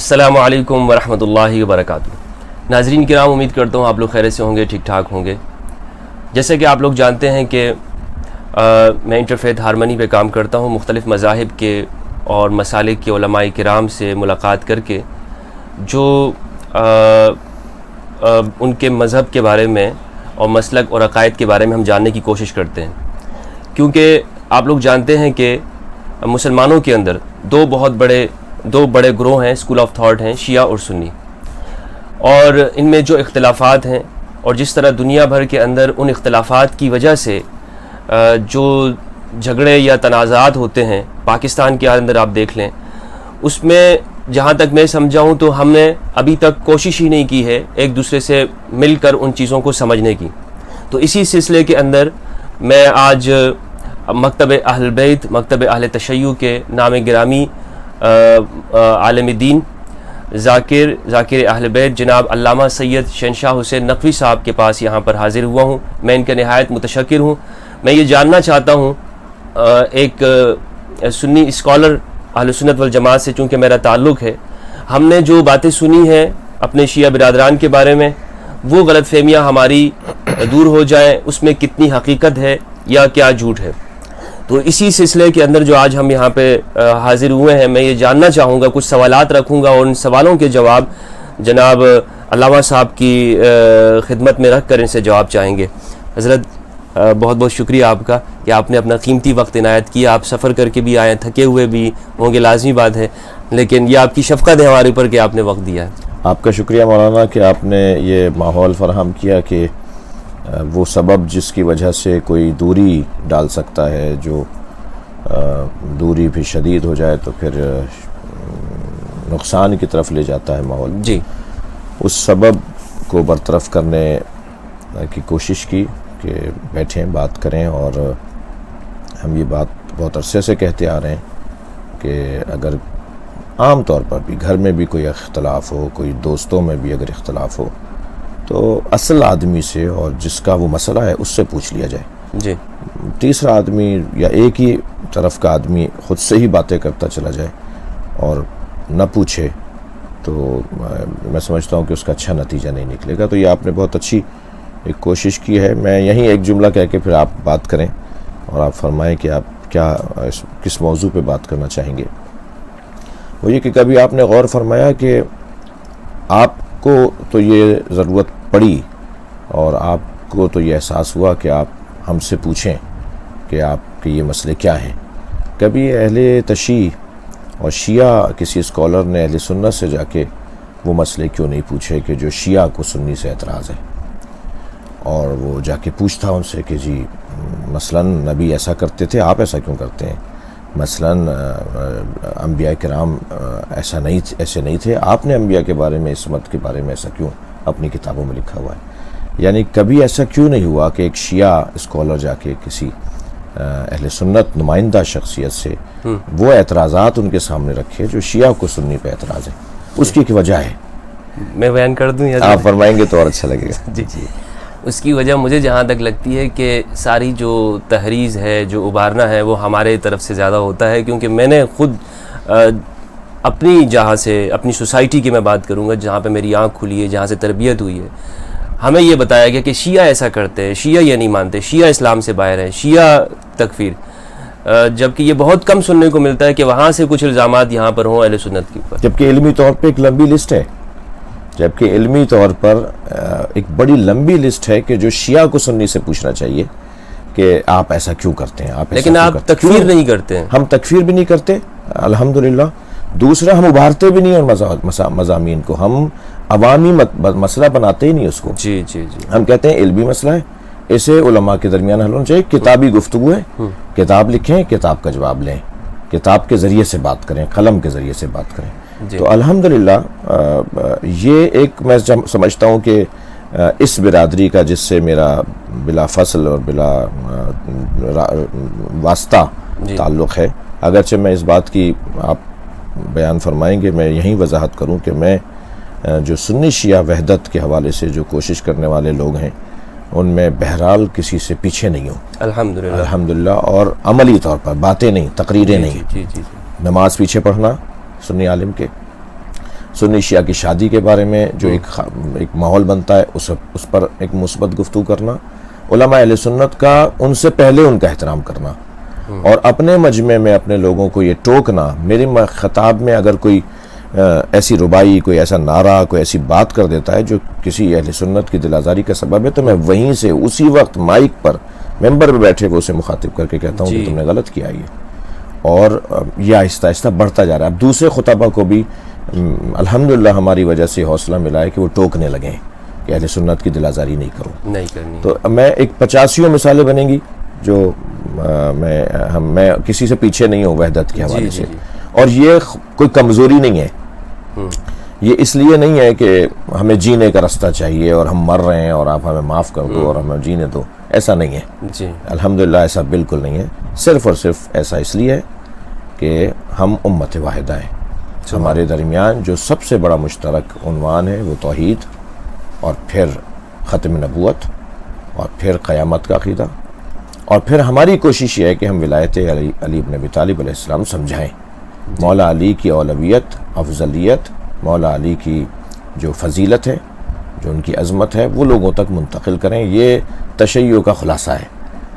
السلام علیکم ورحمۃ اللہ وبرکاتہ۔ ناظرین کرام، امید کرتا ہوں آپ لوگ خیریت سے ہوں گے، ٹھیک ٹھاک ہوں گے۔ جیسے کہ آپ لوگ جانتے ہیں کہ میں انٹرفیتھ ہارمنی پہ کام کرتا ہوں، مختلف مذاہب کے اور مسالک کے علماء کرام سے ملاقات کر کے جو ان کے مذہب کے بارے میں اور مسلک اور عقائد کے بارے میں ہم جاننے کی کوشش کرتے ہیں، کیونکہ آپ لوگ جانتے ہیں کہ مسلمانوں کے اندر دو بڑے گروہ ہیں، اسکول آف تھاٹ ہیں، شیعہ اور سنی، اور ان میں جو اختلافات ہیں اور جس طرح دنیا بھر کے اندر ان اختلافات کی وجہ سے جو جھگڑے یا تنازعات ہوتے ہیں، پاکستان کے اندر آپ دیکھ لیں، اس میں جہاں تک میں سمجھا ہوں تو ہم نے ابھی تک کوشش ہی نہیں کی ہے ایک دوسرے سے مل کر ان چیزوں کو سمجھنے کی۔ تو اسی سلسلے کے اندر میں آج مکتب اہل بیت، مکتب اہل تشیع کے نام گرامی عالم دین ذاکر اہل بیت جناب علامہ سید شہنشاہ حسین نقوی صاحب کے پاس یہاں پر حاضر ہوا ہوں۔ میں ان کا نہایت متشکر ہوں۔ میں یہ جاننا چاہتا ہوں، ایک سنی اسکالر اہل سنت والجماعت سے چونکہ میرا تعلق ہے، ہم نے جو باتیں سنی ہیں اپنے شیعہ برادران کے بارے میں، وہ غلط فہمیاں ہماری دور ہو جائیں، اس میں کتنی حقیقت ہے یا کیا جھوٹ ہے۔ تو اسی سلسلے کے اندر جو آج ہم یہاں پہ حاضر ہوئے ہیں، میں یہ جاننا چاہوں گا، کچھ سوالات رکھوں گا اور ان سوالوں کے جواب جناب علامہ صاحب کی خدمت میں رکھ کر ان سے جواب چاہیں گے۔ حضرت بہت بہت شکریہ آپ کا کہ آپ نے اپنا قیمتی وقت عنایت کیا۔ آپ سفر کر کے بھی آئے، تھکے ہوئے بھی ہوں گے، لازمی بات ہے، لیکن یہ آپ کی شفقت ہے ہمارے اوپر کہ آپ نے وقت دیا ہے۔ آپ کا شکریہ مولانا کہ آپ نے یہ ماحول فراہم کیا کہ وہ سبب جس کی وجہ سے کوئی دوری ڈال سکتا ہے، جو دوری بھی شدید ہو جائے تو پھر نقصان کی طرف لے جاتا ہے ماحول، جی، اس سبب کو برطرف کرنے کی کوشش کی کہ بیٹھیں بات کریں۔ اور ہم یہ بات بہت عرصے سے کہتے آ رہے ہیں کہ اگر عام طور پر بھی گھر میں بھی کوئی اختلاف ہو، کوئی دوستوں میں بھی اگر اختلاف ہو، تو اصل آدمی سے اور جس کا وہ مسئلہ ہے اس سے پوچھ لیا جائے۔ جی، تیسرا آدمی یا ایک ہی طرف کا آدمی خود سے ہی باتیں کرتا چلا جائے اور نہ پوچھے تو میں سمجھتا ہوں کہ اس کا اچھا نتیجہ نہیں نکلے گا۔ تو یہ آپ نے بہت اچھی ایک کوشش کی ہے۔ میں یہیں ایک جملہ کہہ کے پھر آپ بات کریں اور آپ فرمائیں کہ آپ کس موضوع پہ بات کرنا چاہیں گے۔ وہ یہ کہ کبھی آپ نے غور فرمایا کہ آپ کو تو یہ ضرورت پڑی اور آپ کو تو یہ احساس ہوا کہ آپ ہم سے پوچھیں کہ آپ کے یہ مسئلے کیا ہیں۔ کبھی اہل تشیع اور شیعہ کسی اسکالر نے اہل سنت سے جا کے وہ مسئلے کیوں نہیں پوچھے کہ جو شیعہ کو سنی سے اعتراض ہے، اور وہ جا کے پوچھتا ان سے کہ جی مثلاً نبی ایسا کرتے تھے، آپ ایسا کیوں کرتے ہیں؟ مثلاً انبیاء کرام ایسے نہیں تھے، آپ نے انبیاء کے بارے میں، عصمت کے بارے میں ایسا کیوں اپنی کتابوں میں لکھا ہوا ہے؟ یعنی کبھی ایسا کیوں نہیں ہوا کہ ایک شیعہ اسکالر جا کے کسی اہل سنت نمائندہ شخصیت سے وہ اعتراضات ان کے سامنے رکھے جو شیعہ کو سنی پہ اعتراض ہے؟ اس کی ایک وجہ ہے، میں بیان کر دوں یا آپ فرمائیں گے تو اور اچھا لگے گا۔ جی، اس کی وجہ مجھے جہاں تک لگتی ہے کہ ساری جو تحریض ہے، جو ابھارنا ہے، وہ ہمارے طرف سے زیادہ ہوتا ہے، کیونکہ میں نے خود اپنی جہاں سے، اپنی سوسائٹی کی میں بات کروں گا، جہاں پہ میری آنکھ کھلی ہے، جہاں سے تربیت ہوئی ہے، ہمیں یہ بتایا گیا کہ شیعہ ایسا کرتے ہیں، شیعہ یہ نہیں مانتے، شیعہ اسلام سے باہر ہے، شیعہ تکفیر، جبکہ یہ بہت کم سننے کو ملتا ہے کہ وہاں سے کچھ الزامات یہاں پر ہوں اہل سنت کے اوپر، جبکہ علمی طور پہ ایک لمبی لسٹ ہے، جبکہ علمی طور پر ایک بڑی لمبی لسٹ ہے کہ جو شیعہ کو سنی سے پوچھنا چاہیے کہ آپ ایسا کیوں کرتے ہیں، لیکن آپ تکفیر نہیں کرتے ہیں۔ ہم تکفیر بھی نہیں کرتے الحمدللہ۔ دوسرا، ہم ابھارتے بھی نہیں اور مضامین کو، ہم عوامی مسئلہ بناتے ہی نہیں اس کو۔ جی، ہم کہتے ہیں علمی مسئلہ ہے، اسے علماء کے درمیان حل ہونا چاہیے، کتابی گفتگو ہے، کتاب لکھیں، کتاب کا جواب لیں، کتاب کے ذریعے سے بات کریں، قلم کے ذریعے سے بات کریں۔ تو الحمدللہ یہ ایک میں سمجھتا ہوں کہ اس برادری کا جس سے میرا بلا فصل اور بلا واسطہ تعلق ہے، اگرچہ میں اس بات کی آپ بیان فرمائیں گے، میں یہیں وضاحت کروں کہ میں جو سنی شیعہ وحدت کے حوالے سے جو کوشش کرنے والے لوگ ہیں ان میں بہرحال کسی سے پیچھے نہیں ہوں الحمدللہ، اور عملی طور پر باتیں نہیں، تقریریں نہیں، نماز پیچھے پڑھنا سنی عالم کے، سنی شیعہ کی شادی کے بارے میں جو ایک ماحول بنتا ہے اس پر ایک مثبت گفتگو کرنا، علماء اہل سنت کا ان سے پہلے ان کا احترام کرنا، اور اپنے مجمع میں اپنے لوگوں کو یہ ٹوکنا، میری خطاب میں اگر کوئی ایسی ربائی، کوئی ایسا نعرہ، کوئی ایسی بات کر دیتا ہے جو کسی اہل سنت کی دل آزاری کا سبب ہے، تو میں وہیں سے اسی وقت مائک پر ممبر پہ بیٹھے ہوئے اسے مخاطب کر کے کہتا ہوں کہ تم نے غلط کیا یہ، اور یہ آہستہ آہستہ بڑھتا جا رہا ہے۔ اب دوسرے خطبہ کو بھی الحمدللہ ہماری وجہ سے حوصلہ ملا ہے کہ وہ ٹوکنے لگیں کہ اہل سنت کی دل آزاری نہیں کرو، نہیں کرنی۔ تو میں ایک 85 مثالیں بنیں گی جو میں کسی سے پیچھے نہیں ہوں وحدت کے حوالے سے، اور یہ کوئی کمزوری نہیں ہے، یہ اس لیے نہیں ہے کہ ہمیں جینے کا راستہ چاہیے اور ہم مر رہے ہیں اور آپ ہمیں معاف کر دو اور ہمیں جینے دو، ایسا نہیں ہے، الحمدللہ ایسا بالکل نہیں ہے، صرف اور صرف ایسا اس لیے ہے کہ ہم امت واحدہ ہیں، ہمارے درمیان جو سب سے بڑا مشترک عنوان ہے وہ توحید، اور پھر ختم نبوت، اور پھر قیامت کا عقیدہ، اور پھر ہماری کوشش یہ ہے کہ ہم ولایت علی بن ابی طالب علیہ السلام سمجھائیں، مولا علی کی اولویت، افضلیت، مولا علی کی جو فضیلت ہے، جو ان کی عظمت ہے، وہ لوگوں تک منتقل کریں۔ یہ تشیع کا خلاصہ ہے،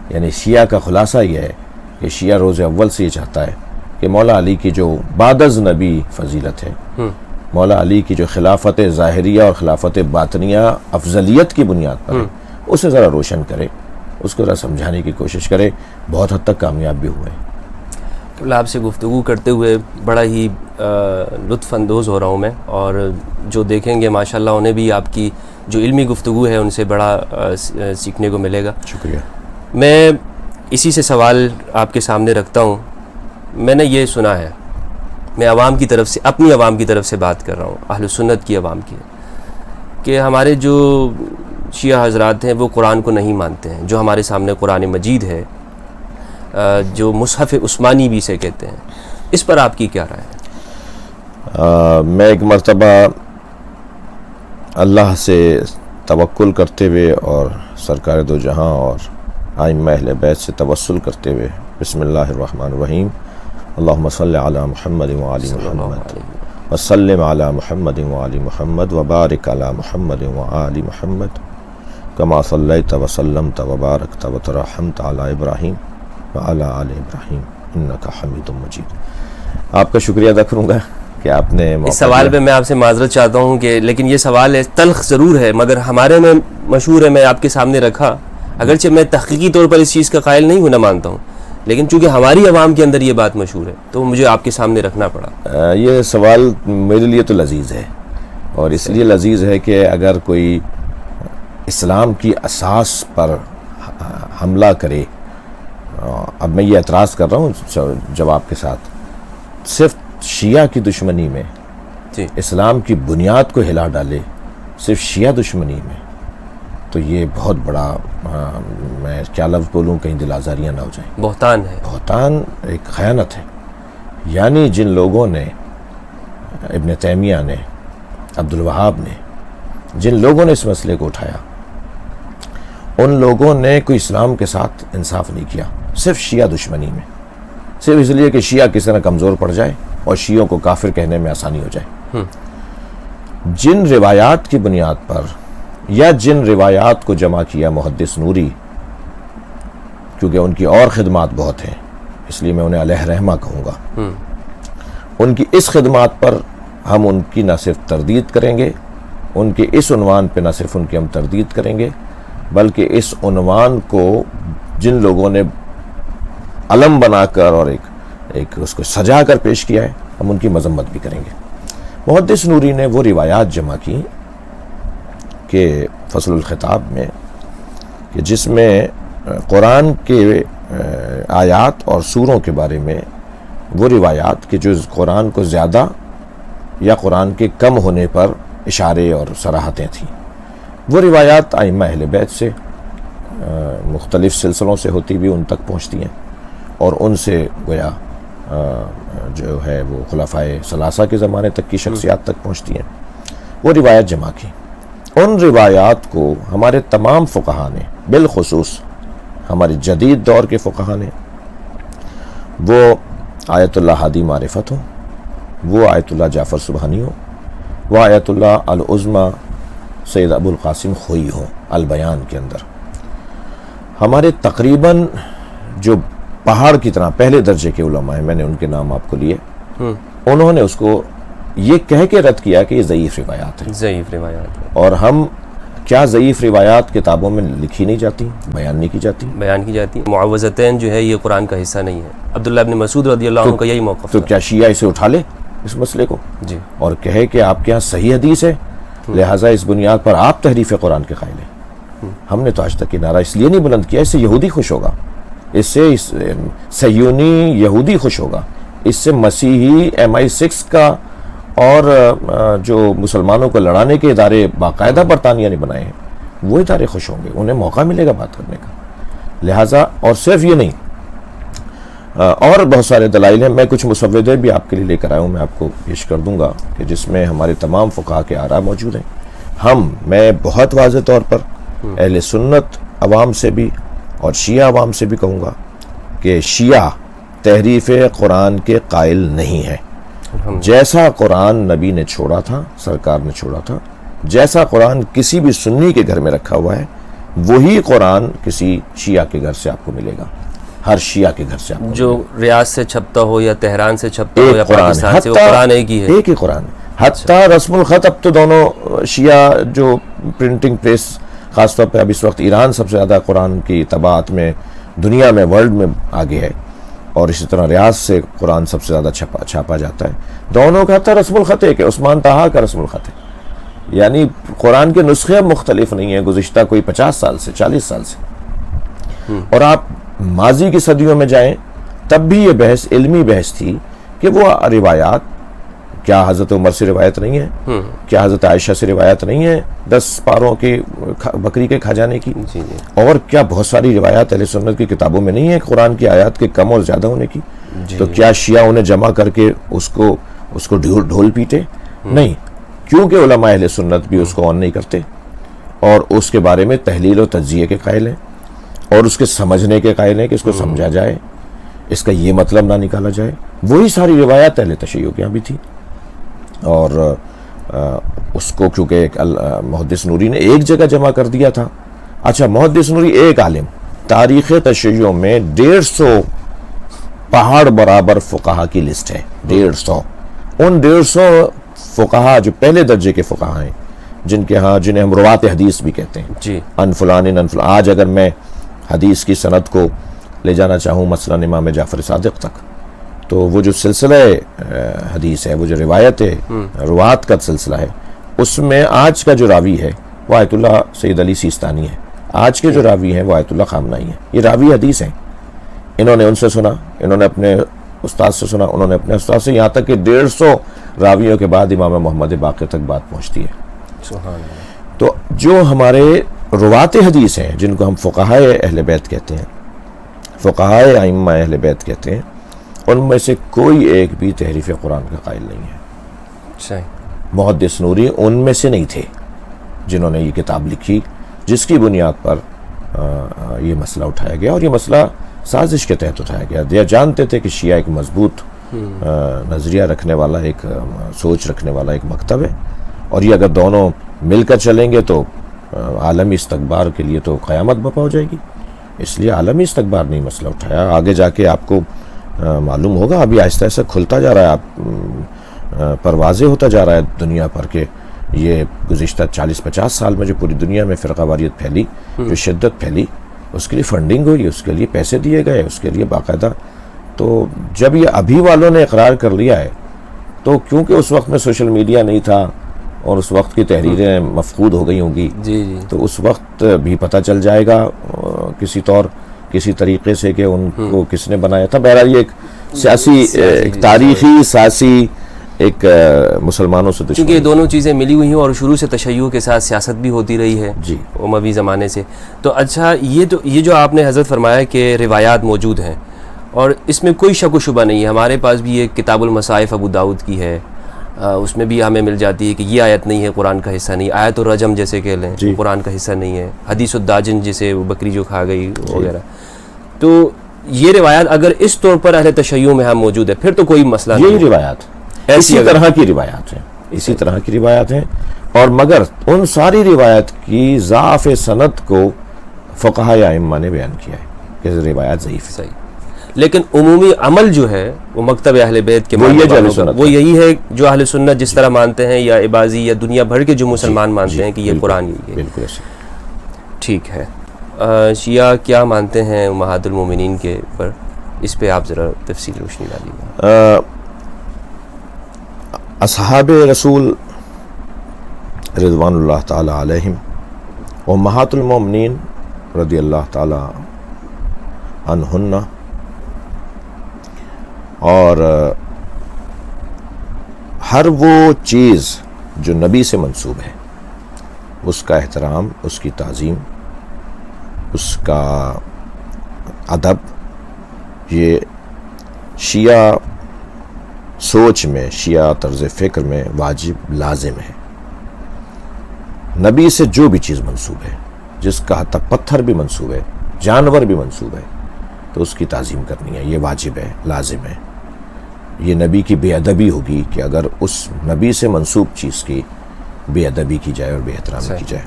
یعنی شیعہ کا خلاصہ یہ ہے کہ شیعہ روز اول سے یہ چاہتا ہے کہ مولا علی کی جو بعد از نبی فضیلت ہے، مولا علی کی جو خلافت ظاہریہ اور خلافت باطنیہ افضلیت کی بنیاد پر ہے، اسے ذرا روشن کرے، اس کو ذرا سمجھانے کی کوشش کرے، بہت حد تک کامیاب بھی ہوئے۔ آپ سے گفتگو کرتے ہوئے بڑا ہی لطف اندوز ہو رہا ہوں میں، اور جو دیکھیں گے ماشاءاللہ انہیں بھی آپ کی جو علمی گفتگو ہے ان سے بڑا سیکھنے کو ملے گا۔ شکریہ۔ میں اسی سے سوال آپ کے سامنے رکھتا ہوں۔ میں نے یہ سنا ہے، میں عوام کی طرف سے، اپنی عوام کی طرف سے بات کر رہا ہوں، اہل سنت کی عوام کی، کہ ہمارے جو شیعہ حضرات ہیں وہ قرآن کو نہیں مانتے ہیں، جو ہمارے سامنے قرآن مجید ہے، جو مصحف عثمانی بھی اسے کہتے ہیں، اس پر آپ کی کیا رائے ہے؟ میں ایک مرتبہ اللہ سے توکل کرتے ہوئے اور سرکار دو جہاں اور ائمہ اہل بیت سے توسل کرتے ہوئے، بسم اللہ الرحمن الرحیم، اللہم صلی علی محمد وعلی محمد وسلم علی محمد وعلی محمد وبارک علی محمد وعلی محمد کما صلیت وسلمت وبارکت وترحمت علی ابراہیم وعلی آل ابراہیم انک حمید مجید۔ آپ کا شکریہ ادا کروں گا کہ آپ نے اس سوال پہ میں آپ سے معذرت چاہتا ہوں کہ لیکن یہ سوال ہے، تلخ ضرور ہے، مگر ہمارے میں مشہور ہے، میں آپ کے سامنے رکھا، اگرچہ میں تحقیقی طور پر اس چیز کا قائل نہیں ہونا مانتا ہوں، لیکن چونکہ ہماری عوام کے اندر یہ بات مشہور ہے تو مجھے آپ کے سامنے رکھنا پڑا۔ یہ سوال میرے لیے تو لذیذ ہے، اور اس لیے لذیذ ہے کہ اگر کوئی اسلام کی اساس پر حملہ کرے، اب میں یہ اعتراض کر رہا ہوں جواب کے ساتھ، صرف شیعہ کی دشمنی میں اسلام کی بنیاد کو ہلا ڈالے، صرف شیعہ دشمنی میں، تو یہ بہت بڑا، میں کیا لفظ بولوں کہیں دل آزاریاں نہ ہو جائیں، بہتان ہے، بہتان ایک خیانت ہے۔ یعنی جن لوگوں نے، ابن تیمیہ نے، عبد الوہاب نے، جن لوگوں نے اس مسئلے کو اٹھایا، ان لوگوں نے کوئی اسلام کے ساتھ انصاف نہیں کیا، صرف شیعہ دشمنی میں، صرف اس لیے کہ شیعہ کس طرح کمزور پڑ جائے اور شیعوں کو کافر کہنے میں آسانی ہو جائے۔ جن روایات کی بنیاد پر، یا جن روایات کو جمع کیا محدث نوری، کیونکہ ان کی اور خدمات بہت ہیں اس لیے میں انہیں علیہ رحمہ کہوں گا، ان کی اس خدمات پر ہم ان کی نہ صرف تردید کریں گے، ان کے اس عنوان پہ نہ صرف ان کی ہم تردید کریں گے، بلکہ اس عنوان کو جن لوگوں نے علم بنا کر اور ایک اس کو سجا کر پیش کیا ہے، ہم ان کی مذمت بھی کریں گے۔ محدث نوری نے وہ روایات جمع کی کہ فصل الخطاب میں، کہ جس میں قرآن کے آیات اور سوروں کے بارے میں وہ روایات کہ جو قرآن کو زیادہ یا قرآن کے کم ہونے پر اشارے اور صراحتیں تھیں، وہ روایات ائمہ اہل بیت سے مختلف سلسلوں سے ہوتی بھی ان تک پہنچتی ہیں، اور ان سے گویا جو ہے وہ خلفائے ثلاثہ کے زمانے تک کی شخصیات تک پہنچتی ہیں، وہ روایت جمع کی۔ ان روایات کو ہمارے تمام فقہا نے، بالخصوص ہمارے جدید دور کے فقہا نے، وہ آیت اللہ ہادی معرفت ہو، وہ آیت اللہ جعفر سبحانی ہو، وہ آیت اللہ العظمیٰ سید ابو القاسم خوئی ہوں البیان کے اندر. ہمارے تقریباً جو پہاڑ کی طرح پہلے درجے کے علماء ہیں، میں نے ان کے نام آپ کو لیے، انہوں نے اس کو یہ کہہ کے رد کیا کہ یہ ضعیف روایات ہیں. ضعیف روایات. اور ہم کیا ضعیف روایات کتابوں میں لکھی نہیں جاتی، بیان نہیں کی جاتی؟ بیان کی جاتی. معوذتین جو ہے یہ قرآن کا حصہ نہیں ہے. عبداللہ ابن مسعود رضی اللہ عنہ کا یہی موقف تو تھا. کیا شیعہ اسے اٹھا لے اس مسئلے کو جی. اور کہے کہ آپ کے یہاں صحیح حدیث ہے، لہٰذا اس بنیاد پر آپ تحریف قرآن کے قائل ہیں؟ ہم نے تو آج تک یہ نعرہ اس لیے نہیں بلند کیا، اس سے یہودی خوش ہوگا، اس سے صہیونی یہودی خوش ہوگا، اس سے مسیحی MI6 کا اور جو مسلمانوں کو لڑانے کے ادارے باقاعدہ برطانیہ نے بنائے ہیں وہ ادارے خوش ہوں گے، انہیں موقع ملے گا بات کرنے کا. لہٰذا اور صرف یہ نہیں، اور بہت سارے دلائل ہیں. میں کچھ مسودے بھی آپ کے لیے لے کر آیا ہوں، میں آپ کو پیش کر دوں گا کہ جس میں ہمارے تمام فقہا کے آراء موجود ہیں. میں بہت واضح طور پر اہل سنت عوام سے بھی اور شیعہ عوام سے بھی کہوں گا کہ شیعہ تحریف قرآن کے قائل نہیں ہے. جیسا قرآن نبی نے چھوڑا تھا، سرکار نے چھوڑا تھا، جیسا قرآن کسی بھی سنی کے گھر میں رکھا ہوا ہے وہی قرآن کسی شیعہ کے گھر سے آپ کو ملے گا. ہر شیعہ کے گھر سے آپ کو جو ریاض سے چھپتا ہو یا تہران سے چھپتا ہو یا قرآن پاکستان سے، وہ قرآن ایک ہی ہے. ایک ہی قرآن. حتیٰ رسم الخط اب تو دونوں شیعہ جو پرنٹنگ پریس، خاص طور پہ اب اس وقت ایران سب سے زیادہ قرآن کی طباعت میں دنیا میں ورلڈ میں آگے ہے، اور اسی طرح ریاض سے قرآن سب سے زیادہ چھاپا جاتا ہے. دونوں کا حتیٰ رسم الخط ہے کہ عثمان طہا کا رسم الخط ہے. یعنی قرآن کے نسخے مختلف نہیں ہیں گزشتہ کوئی 50 سال سے 40 سال سے. اور آپ ماضی کی صدیوں میں جائیں تب بھی یہ بحث علمی بحث تھی کہ وہ روایات کیا حضرت عمر سے روایت نہیں ہے، کیا حضرت عائشہ سے روایت نہیں ہے 10 پاروں کی بکری کے کھا جانے کی، اور کیا بہت ساری روایات اہل سنت کی کتابوں میں نہیں ہے قرآن کی آیات کے کم اور زیادہ ہونے کی. تو کیا شیعہ انہیں جمع کر کے اس کو ڈھول پیٹے؟ نہیں، کیونکہ علماء اہل سنت بھی اس کو آن نہیں کرتے اور اس کے بارے میں تحلیل و تجزیے کے قائل ہیں اور اس کے سمجھنے کے قائل ہیں کہ اس کو سمجھا جائے، اس کا یہ مطلب نہ نکالا جائے. وہی ساری روایات اہل تشیع کے یہاں بھی تھی، اور اس کو کیونکہ محدث نوری نے ایک جگہ جمع کر دیا تھا. اچھا، محدث نوری ایک عالم، تاریخ تشیع میں 150 پہاڑ برابر فقہا کی لسٹ ہے. 150. ان 150 فقہا جو پہلے درجے کے فقہا ہیں، جنہیں ہم روات حدیث بھی کہتے ہیں، جی، ان فلان. آج اگر میں حدیث کی سند کو لے جانا چاہوں مثلا امام جعفر صادق تک، تو وہ جو سلسلہ حدیث ہے، وہ جو روایت روات کا سلسلہ ہے، اس میں آج کا جو راوی ہے وہ آیت اللہ سید علی سیستانی ہے، آج کے جو راوی ہیں وہ آیت اللہ خامنائی ہیں. یہ راوی حدیث ہیں. انہوں نے ان سے سنا، انہوں نے اپنے استاد سے سنا، انہوں نے اپنے استاد سے، یہاں تک کہ 150 راویوں کے بعد امام محمد باقر تک بات پہنچتی ہے. سبحان اللہ. تو جو ہمارے روات حدیث ہیں، جن کو ہم فقہاء اہل بیت کہتے ہیں، فقہاء ائمہ اہل بیت کہتے ہیں، ان میں سے کوئی ایک بھی تحریف قرآن کا قائل نہیں ہے. صحیح. محدث نوری ان میں سے نہیں تھے جنہوں نے یہ کتاب لکھی جس کی بنیاد پر یہ مسئلہ اٹھایا گیا، اور یہ مسئلہ سازش کے تحت اٹھایا گیا. یہ جانتے تھے کہ شیعہ ایک مضبوط نظریہ رکھنے والا، ایک سوچ رکھنے والا ایک مکتب ہے، اور یہ اگر دونوں مل کر چلیں گے تو عالمی استکبار کے لیے تو قیامت برپا ہو جائے گی. اس لیے عالمی استکبار نے مسئلہ اٹھایا. آگے جا کے آپ کو معلوم ہوگا، ابھی آہستہ آہستہ کھلتا جا رہا ہے، آپ پر واضح ہوتا جا رہا ہے دنیا پر کہ یہ گزشتہ 40-50 سال میں جو پوری دنیا میں فرقہ واریت پھیلی، جو شدت پھیلی، اس کے لیے فنڈنگ ہوئی، اس کے لیے پیسے دیے گئے، اس کے لیے باقاعدہ. تو جب یہ ابھی والوں نے اقرار کر لیا ہے، تو کیونکہ اس وقت میں سوشل میڈیا نہیں تھا اور اس وقت کی تحریریں مفقود ہو گئی ہوں گی، تو اس وقت بھی پتہ چل جائے گا کسی طریقے سے کہ ان کو کس نے بنایا تھا. بہرحال یہ ایک سیاسی، ایک تاریخی سیاسی ایک مسلمانوں سے کیونکہ یہ دونوں چیزیں ملی ہوئی ہیں اور شروع سے تشیع کے ساتھ سیاست بھی ہوتی رہی ہے جی اموی زمانے سے. تو اچھا، یہ جو آپ نے حضرت فرمایا کہ روایات موجود ہیں اور اس میں کوئی شک و شبہ نہیں ہے. ہمارے پاس بھی یہ کتاب المصائف ابو داؤد کی ہے، اس میں بھی ہمیں مل جاتی ہے کہ یہ آیت نہیں ہے، قرآن کا حصہ نہیں. آیت الرجم جیسے کہہ لیں، قرآن کا حصہ نہیں ہے. حدیث الداجن جیسے بکری جو کھا گئی وغیرہ. تو یہ روایات اگر اس طور پر اہل تشیع میں ہم موجود ہے، پھر تو کوئی مسئلہ نہیں. یہی روایات اسی طرح کی روایات ہیں. اسی طرح کی روایات ہیں. اور مگر ان ساری روایت کی ضعف سند کو فقہاء ائمہ نے بیان کیا ہے کہ روایات ضعیف ہے. صحیح. لیکن عمومی عمل جو ہے وہ مکتب اہل بیت کے وہ یہ جو اہل ماننے سنت وہ یہی ہے جو اہل سنت جس طرح مانتے ہیں، یا عباضی یا دنیا بھر کے جو مسلمان مانتے ہیں کہ یہ قرآن ہی ہے. بالکل ایسے. ٹھیک ہے. شیعہ کیا مانتے ہیں امہات المومنین کے پر؟ اس پہ آپ ذرا تفصیل روشنی ڈالیے. اصحاب رسول رضوان اللہ تعالی علیہم امہات المومنین رضی اللہ تعالی عنہن، اور ہر وہ چیز جو نبی سے منسوب ہے اس کا احترام، اس کی تعظیم، اس کا ادب، یہ شیعہ سوچ میں، شیعہ طرز فکر میں واجب لازم ہے. نبی سے جو بھی چیز منسوب ہے، جس کا حتی پتھر بھی منسوب ہے، جانور بھی منسوب ہے، تو اس کی تعظیم کرنی ہے. یہ واجب ہے، لازم ہے. یہ نبی کی بے ادبی ہوگی کہ اگر اس نبی سے منسوب چیز کی بے ادبی کی جائے اور بے احترامی کی جائے.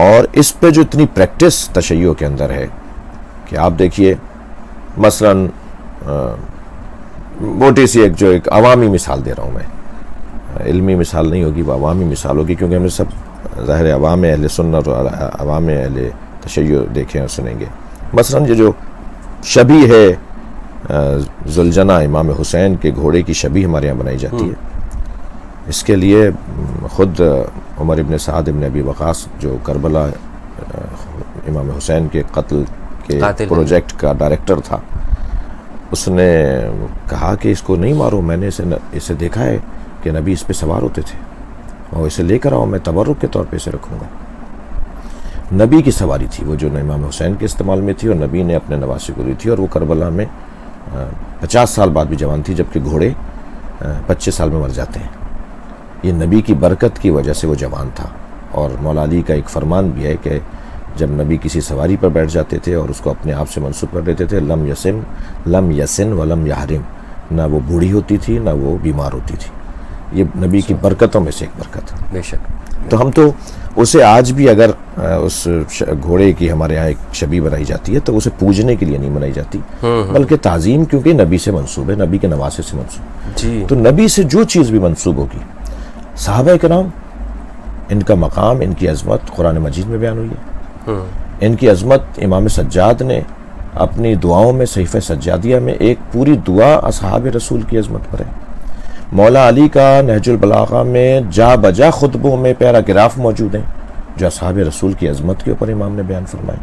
اور اس پہ جو اتنی پریکٹس تشیع کے اندر ہے کہ آپ دیکھیے مثلاً موٹی سی ایک عوامی مثال دے رہا ہوں میں، علمی مثال نہیں ہوگی، وہ عوامی مثال ہوگی، کیونکہ ہم نے سب ظاہر عوام اہل سنت اور عوام اہل تشیع دیکھیں اور سنیں گے. مثلاً یہ جو شبیہ ہے ذوالجناح امام حسین کے گھوڑے کی شبیہ ہمارے یہاں بنائی جاتی ہے. اس کے لیے خود عمر ابن سعد ابن ابی وقاص جو کربلا امام حسین کے قتل کے پروجیکٹ کا ڈائریکٹر تھا، اس نے کہا کہ اس کو نہیں مارو، میں نے اسے دیکھا ہے کہ نبی اس پہ سوار ہوتے تھے، اور اسے لے کر آؤ، میں تبرک کے طور پہ اسے رکھوں گا. نبی کی سواری تھی وہ، جو امام حسین کے استعمال میں تھی، اور نبی نے اپنے نواسے کو دی تھی، اور وہ کربلا میں 50 سال بعد بھی جوان تھی، جبکہ گھوڑے 25 سال میں مر جاتے ہیں. یہ نبی کی برکت کی وجہ سے وہ جوان تھا. اور مولا علی کا ایک فرمان بھی ہے کہ جب نبی کسی سواری پر بیٹھ جاتے تھے اور اس کو اپنے آپ سے منسوب کر دیتے تھے، لم یسن ولم یحرم، نہ وہ بوڑھی ہوتی تھی نہ وہ بیمار ہوتی تھی. یہ نبی کی برکتوں میں سے ایک برکت ہے. بے شک. تو ہم تو اسے آج بھی اگر اس گھوڑے کی ہمارے یہاں ایک شبیہ بنائی جاتی ہے تو اسے پوجنے کے لیے نہیں بنائی جاتی، بلکہ تعظیم، کیونکہ نبی سے منسوب ہے، نبی کے نواسے سے منسوب. جی. تو نبی سے جو چیز بھی منسوب ہوگی، صحابہ کرام ان کا مقام، ان کی عظمت قرآن مجید میں بیان ہوئی ہے. ان کی عظمت امام سجاد نے اپنی دعاؤں میں، صحیفہ سجادیہ میں ایک پوری دعا اصحاب رسول کی عظمت پر ہے. مولا علی کا نہج البلاغہ میں جا بجا خطبوں میں پیراگراف موجود ہیں جو اصحاب رسول کی عظمت کے اوپر امام نے بیان فرمائے.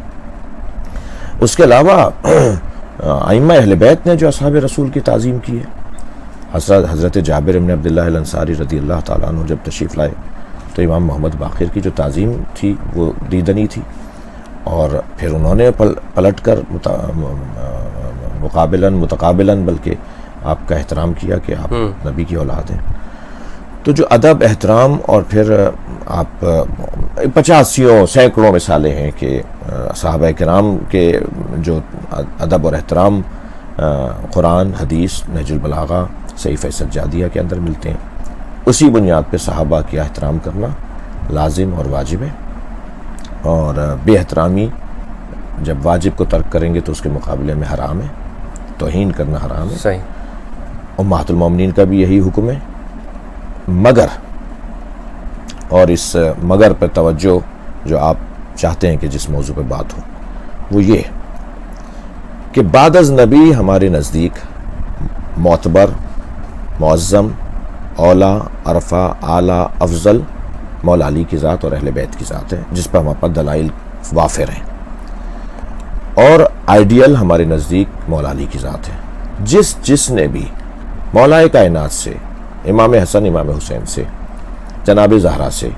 اس کے علاوہ ائمہ اہل بیت نے جو اصحاب رسول کی تعظیم کی ہے، حضرت جابر بن عبداللہ الانصاری رضی اللہ تعالیٰ عنہ جب تشریف لائے تو امام محمد باقر کی جو تعظیم تھی وہ دیدنی تھی، اور پھر انہوں نے پلٹ کر متقابلاً بلکہ آپ کا احترام کیا کہ آپ نبی کی اولاد ہیں. تو جو ادب، احترام، اور پھر آپ 50 سینکڑوں مثالیں ہیں کہ صحابہ کرام کے جو ادب اور احترام قرآن، حدیث، نہج البلاغہ، صحیفہ سجادیہ کے اندر ملتے ہیں. اسی بنیاد پہ صحابہ کا احترام کرنا لازم اور واجب ہے. اور بے احترامی جب واجب کو ترک کریں گے تو اس کے مقابلے میں حرام ہے، توہین کرنا حرام ہے. صحیح. امہات المومنین کا بھی یہی حکم ہے. مگر، اور اس مگر پر توجہ جو آپ چاہتے ہیں کہ جس موضوع پہ بات ہو، وہ یہ کہ بعد از نبی ہمارے نزدیک معتبر، معظم، اولا، عرفہ، اعلیٰ، افضل مولا علی کی ذات اور اہل بیت کی ذات ہے، جس پر ہمارے پاس دلائل وافر ہیں. اور آئیڈیل ہمارے نزدیک مولا علی کی ذات ہے. جس نے بھی مولا کائنات سے، امام حسن، امام حسین سے، جناب زہرا سے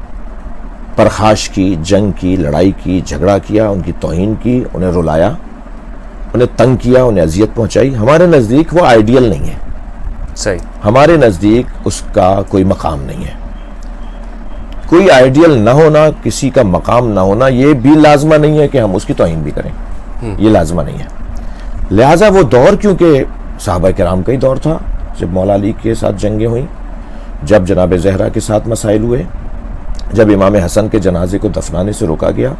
پرخاش کی، جنگ کی، لڑائی کی، جھگڑا کیا، ان کی توہین کی، انہیں رلایا، انہیں تنگ کیا، انہیں اذیت پہنچائی، ہمارے نزدیک وہ آئیڈیل نہیں ہے. صحیح. ہمارے نزدیک اس کا کوئی مقام نہیں ہے. کوئی آئیڈیل نہ ہونا، کسی کا مقام نہ ہونا، یہ بھی لازمہ نہیں ہے کہ ہم اس کی توہین بھی کریں. یہ لازمہ نہیں ہے. لہٰذا وہ دور، کیونکہ صحابہ کرام کا ہی دور تھا جب مولا علی کے ساتھ جنگیں ہوئیں، جب جناب زہرا کے ساتھ مسائل ہوئے، جب امام حسن کے جنازے کو دفنانے سے روکا گیا،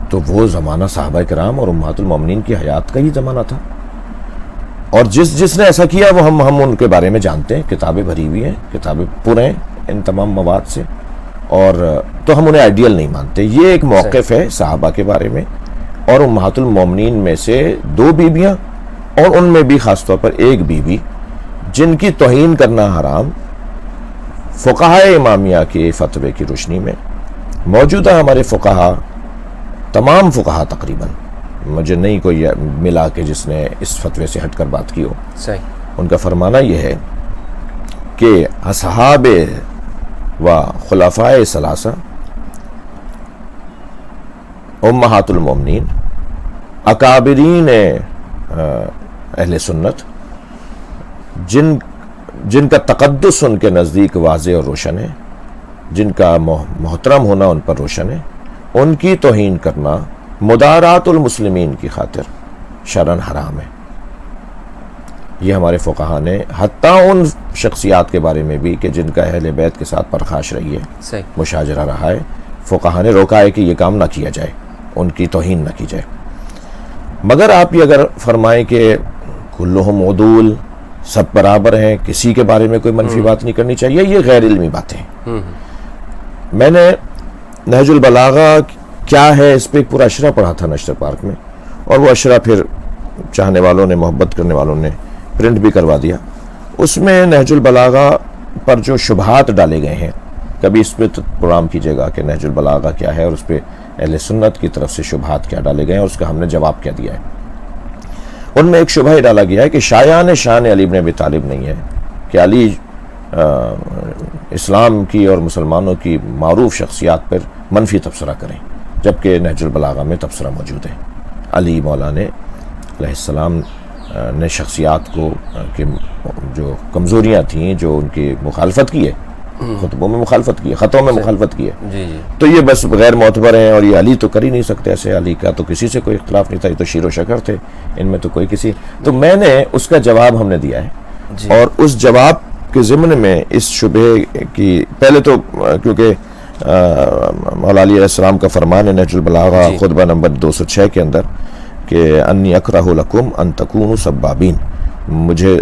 تو وہ زمانہ صحابہ کرام اور امہات المومنین کی حیات کا ہی زمانہ تھا، اور جس نے ایسا کیا وہ ہم ان کے بارے میں جانتے ہیں، کتابیں بھری ہوئی ہیں، کتابیں پر ہیں ان تمام مواد سے، اور تو ہم انہیں آئیڈیل نہیں مانتے۔ یہ ایک موقف ہے صحابہ کے بارے میں، اور امہات المومنین میں سے 2 بیویاں، اور ان میں بھی خاص طور پر ایک بیوی جن کی توہین کرنا حرام فقہائے امامیہ کے فتوے کی روشنی میں موجودہ ہمارے فقہا، تمام فقہا تقریباً، مجھے نہیں کوئی ملا کہ جس نے اس فتوے سے ہٹ کر بات کی ہو، صحیح، ان کا فرمانا یہ ہے کہ اصحاب و خلفائے ثلاثہ، امہات المومنین، اکابرین اہل سنت، جن کا تقدس ان کے نزدیک واضح اور روشن ہے، جن کا محترم ہونا ان پر روشن ہے، ان کی توہین کرنا مدارات المسلمین کی خاطر شرعاً حرام ہے۔ یہ ہمارے فقہا نے حتیٰ ان شخصیات کے بارے میں بھی کہ جن کا اہل بیت کے ساتھ پرخاش رہی ہے، صحیح، مشاجرہ رہا ہے، فقہا نے روکا ہے کہ یہ کام نہ کیا جائے، ان کی توہین نہ کی جائے۔ مگر آپ یہ اگر فرمائیں کہ کلہم عدول، سب برابر ہیں، کسی کے بارے میں کوئی منفی بات نہیں کرنی چاہیے، یہ غیر علمی باتیں ہیں۔ میں نے نہج البلاغہ کیا ہے اس پہ ایک پورا اشرہ پڑھا تھا نشر پارک میں، اور وہ اشرہ پھر چاہنے والوں نے، محبت کرنے والوں نے پرنٹ بھی کروا دیا۔ اس میں نہج البلاغہ پر جو شبہات ڈالے گئے ہیں، کبھی اس پہ پروگرام کیجیے گا کہ نہج البلاغہ کیا ہے، اور اس پہ اہل سنت کی طرف سے شبہات کیا ڈالے گئے ہیں، اور اس کا ہم نے جواب کیا دیا ہے۔ ان میں ایک شبہ ڈالا گیا ہے کہ شایان شان علی بن ابی طالب نہیں ہے کہ علی اسلام کی اور مسلمانوں کی معروف شخصیات پر منفی تبصرہ کریں، جبکہ نہج البلاغہ میں تبصرہ موجود ہے۔ علی مولا نے علیہ السلام نے شخصیات کو کہ جو کمزوریاں تھیں، جو ان کی مخالفت کی ہے، خطبوں میں مخالفت کی ہے، خطوں میں مخالفت کی ہے، جی جی، تو یہ بس غیر معتبر ہیں، اور یہ علی تو کر ہی نہیں سکتے ایسے، علی کا تو کسی سے کوئی اختلاف نہیں تھا، یہ تو شیر و شکر تھے، ان میں تو کوئی کسی، تو میں نے اس کا جواب ہم نے دیا ہے، اور اس جواب کے ضمن میں اس شبہ کی پہلے تو کیونکہ مولا علی علیہ السلام کا فرمان ہے نہج البلاغہ خطبہ نمبر 206 کے اندر کہ انی اکرہ لکم ان تکونوا سبابین، مجھے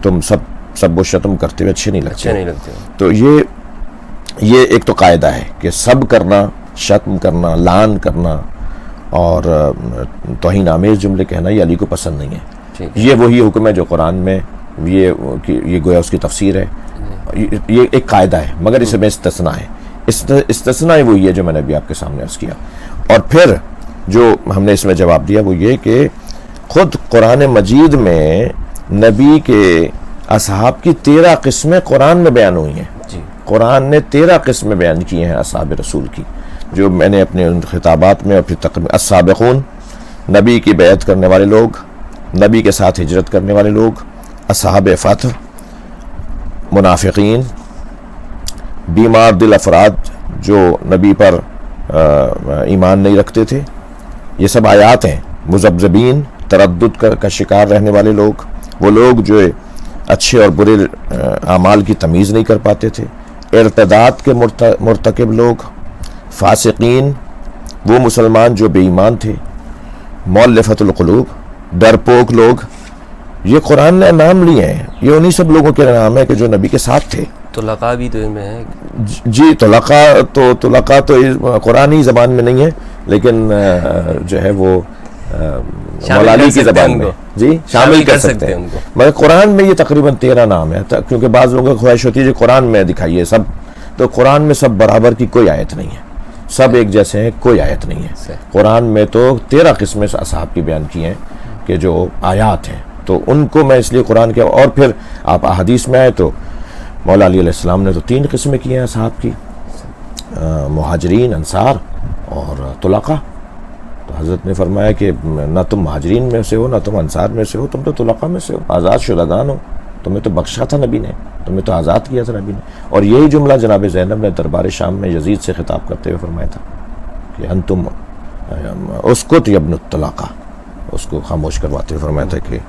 تم سب و شتم کرتے ہوئے اچھے نہیں لگتے، تو یہ ایک تو قاعدہ ہے کہ سب کرنا، شتم کرنا، لعن کرنا اور توہین آمیز جملے کہنا یہ علی کو پسند نہیں ہے۔ یہ وہی حکم ہے جو قرآن میں یہ گویا اس کی تفسیر ہے، یہ ایک قاعدہ ہے، مگر اس میں استثناء ہے، استثناء وہی ہے جو میں نے ابھی آپ کے سامنے عرض کیا۔ اور پھر جو ہم نے اس میں جواب دیا وہ یہ کہ خود قرآن مجید میں نبی کے اصحاب کی 13 قسمیں قرآن میں بیان ہوئی ہیں، قرآن نے 13 قسمیں بیان کی ہیں اصحاب رسول کی، جو میں نے اپنے ان خطابات میں اپنی السابقون، نبی کی بیعت کرنے والے لوگ، نبی کے ساتھ ہجرت کرنے والے لوگ، اصحاب فتح، منافقین، بیمار دل افراد جو نبی پر ایمان نہیں رکھتے تھے، یہ سب آیات ہیں، مذبذبین، تردد کا شکار رہنے والے لوگ، وہ لوگ جو اچھے اور برے اعمال کی تمیز نہیں کر پاتے تھے، ارتداد کے مرتکب لوگ، فاسقین، وہ مسلمان جو بے ایمان تھے، مؤلفۃ القلوب، ڈرپوک لوگ، یہ قرآن نے نام لیے ہیں، یہ انہی سب لوگوں کے نام ہے کہ جو نبی کے ساتھ تھے۔ طلقاء بھی تو ان میں ہے، جی، طلقاء تو قرآنی زبان میں نہیں ہے، لیکن جو ہے وہ مولالی کی زبان میں جی شامل کر سکتے ہیں، مگر قرآن میں یہ تقریباً 13 نام ہے، کیونکہ بعض لوگوں کی خواہش ہوتی ہے جو قرآن میں دکھائیے سب، تو قرآن میں سب برابر کی کوئی آیت نہیں ہے، سب ایک جیسے ہیں، کوئی آیت نہیں ہے۔ قرآن میں تو 13 قسمیں اصحاب کی بیان کی ہیں کہ جو آیات ہیں، تو ان کو میں اس لیے قرآن کے، اور پھر آپ احادیث میں آئے تو مولا علی علیہ السلام نے تو 3 قسمیں کی ہیں اصحاب کی، مہاجرین، انصار اور طلقاء۔ تو حضرت نے فرمایا کہ نہ تم مہاجرین میں سے ہو، نہ تم انصار میں سے ہو، تم تو طلقاء میں سے ہو، آزاد شدگان ہو، تمہیں تو بخشا تھا نبی نے، تمہیں تو آزاد کیا تھا نبی نے۔ اور یہی جملہ جناب زینب نے دربار شام میں یزید سے خطاب کرتے ہوئے فرمایا تھا کہ انتم اسکت یا ابن الطلاقہ، اس کو خاموش کرواتے ہوئے فرمایا تھا کہ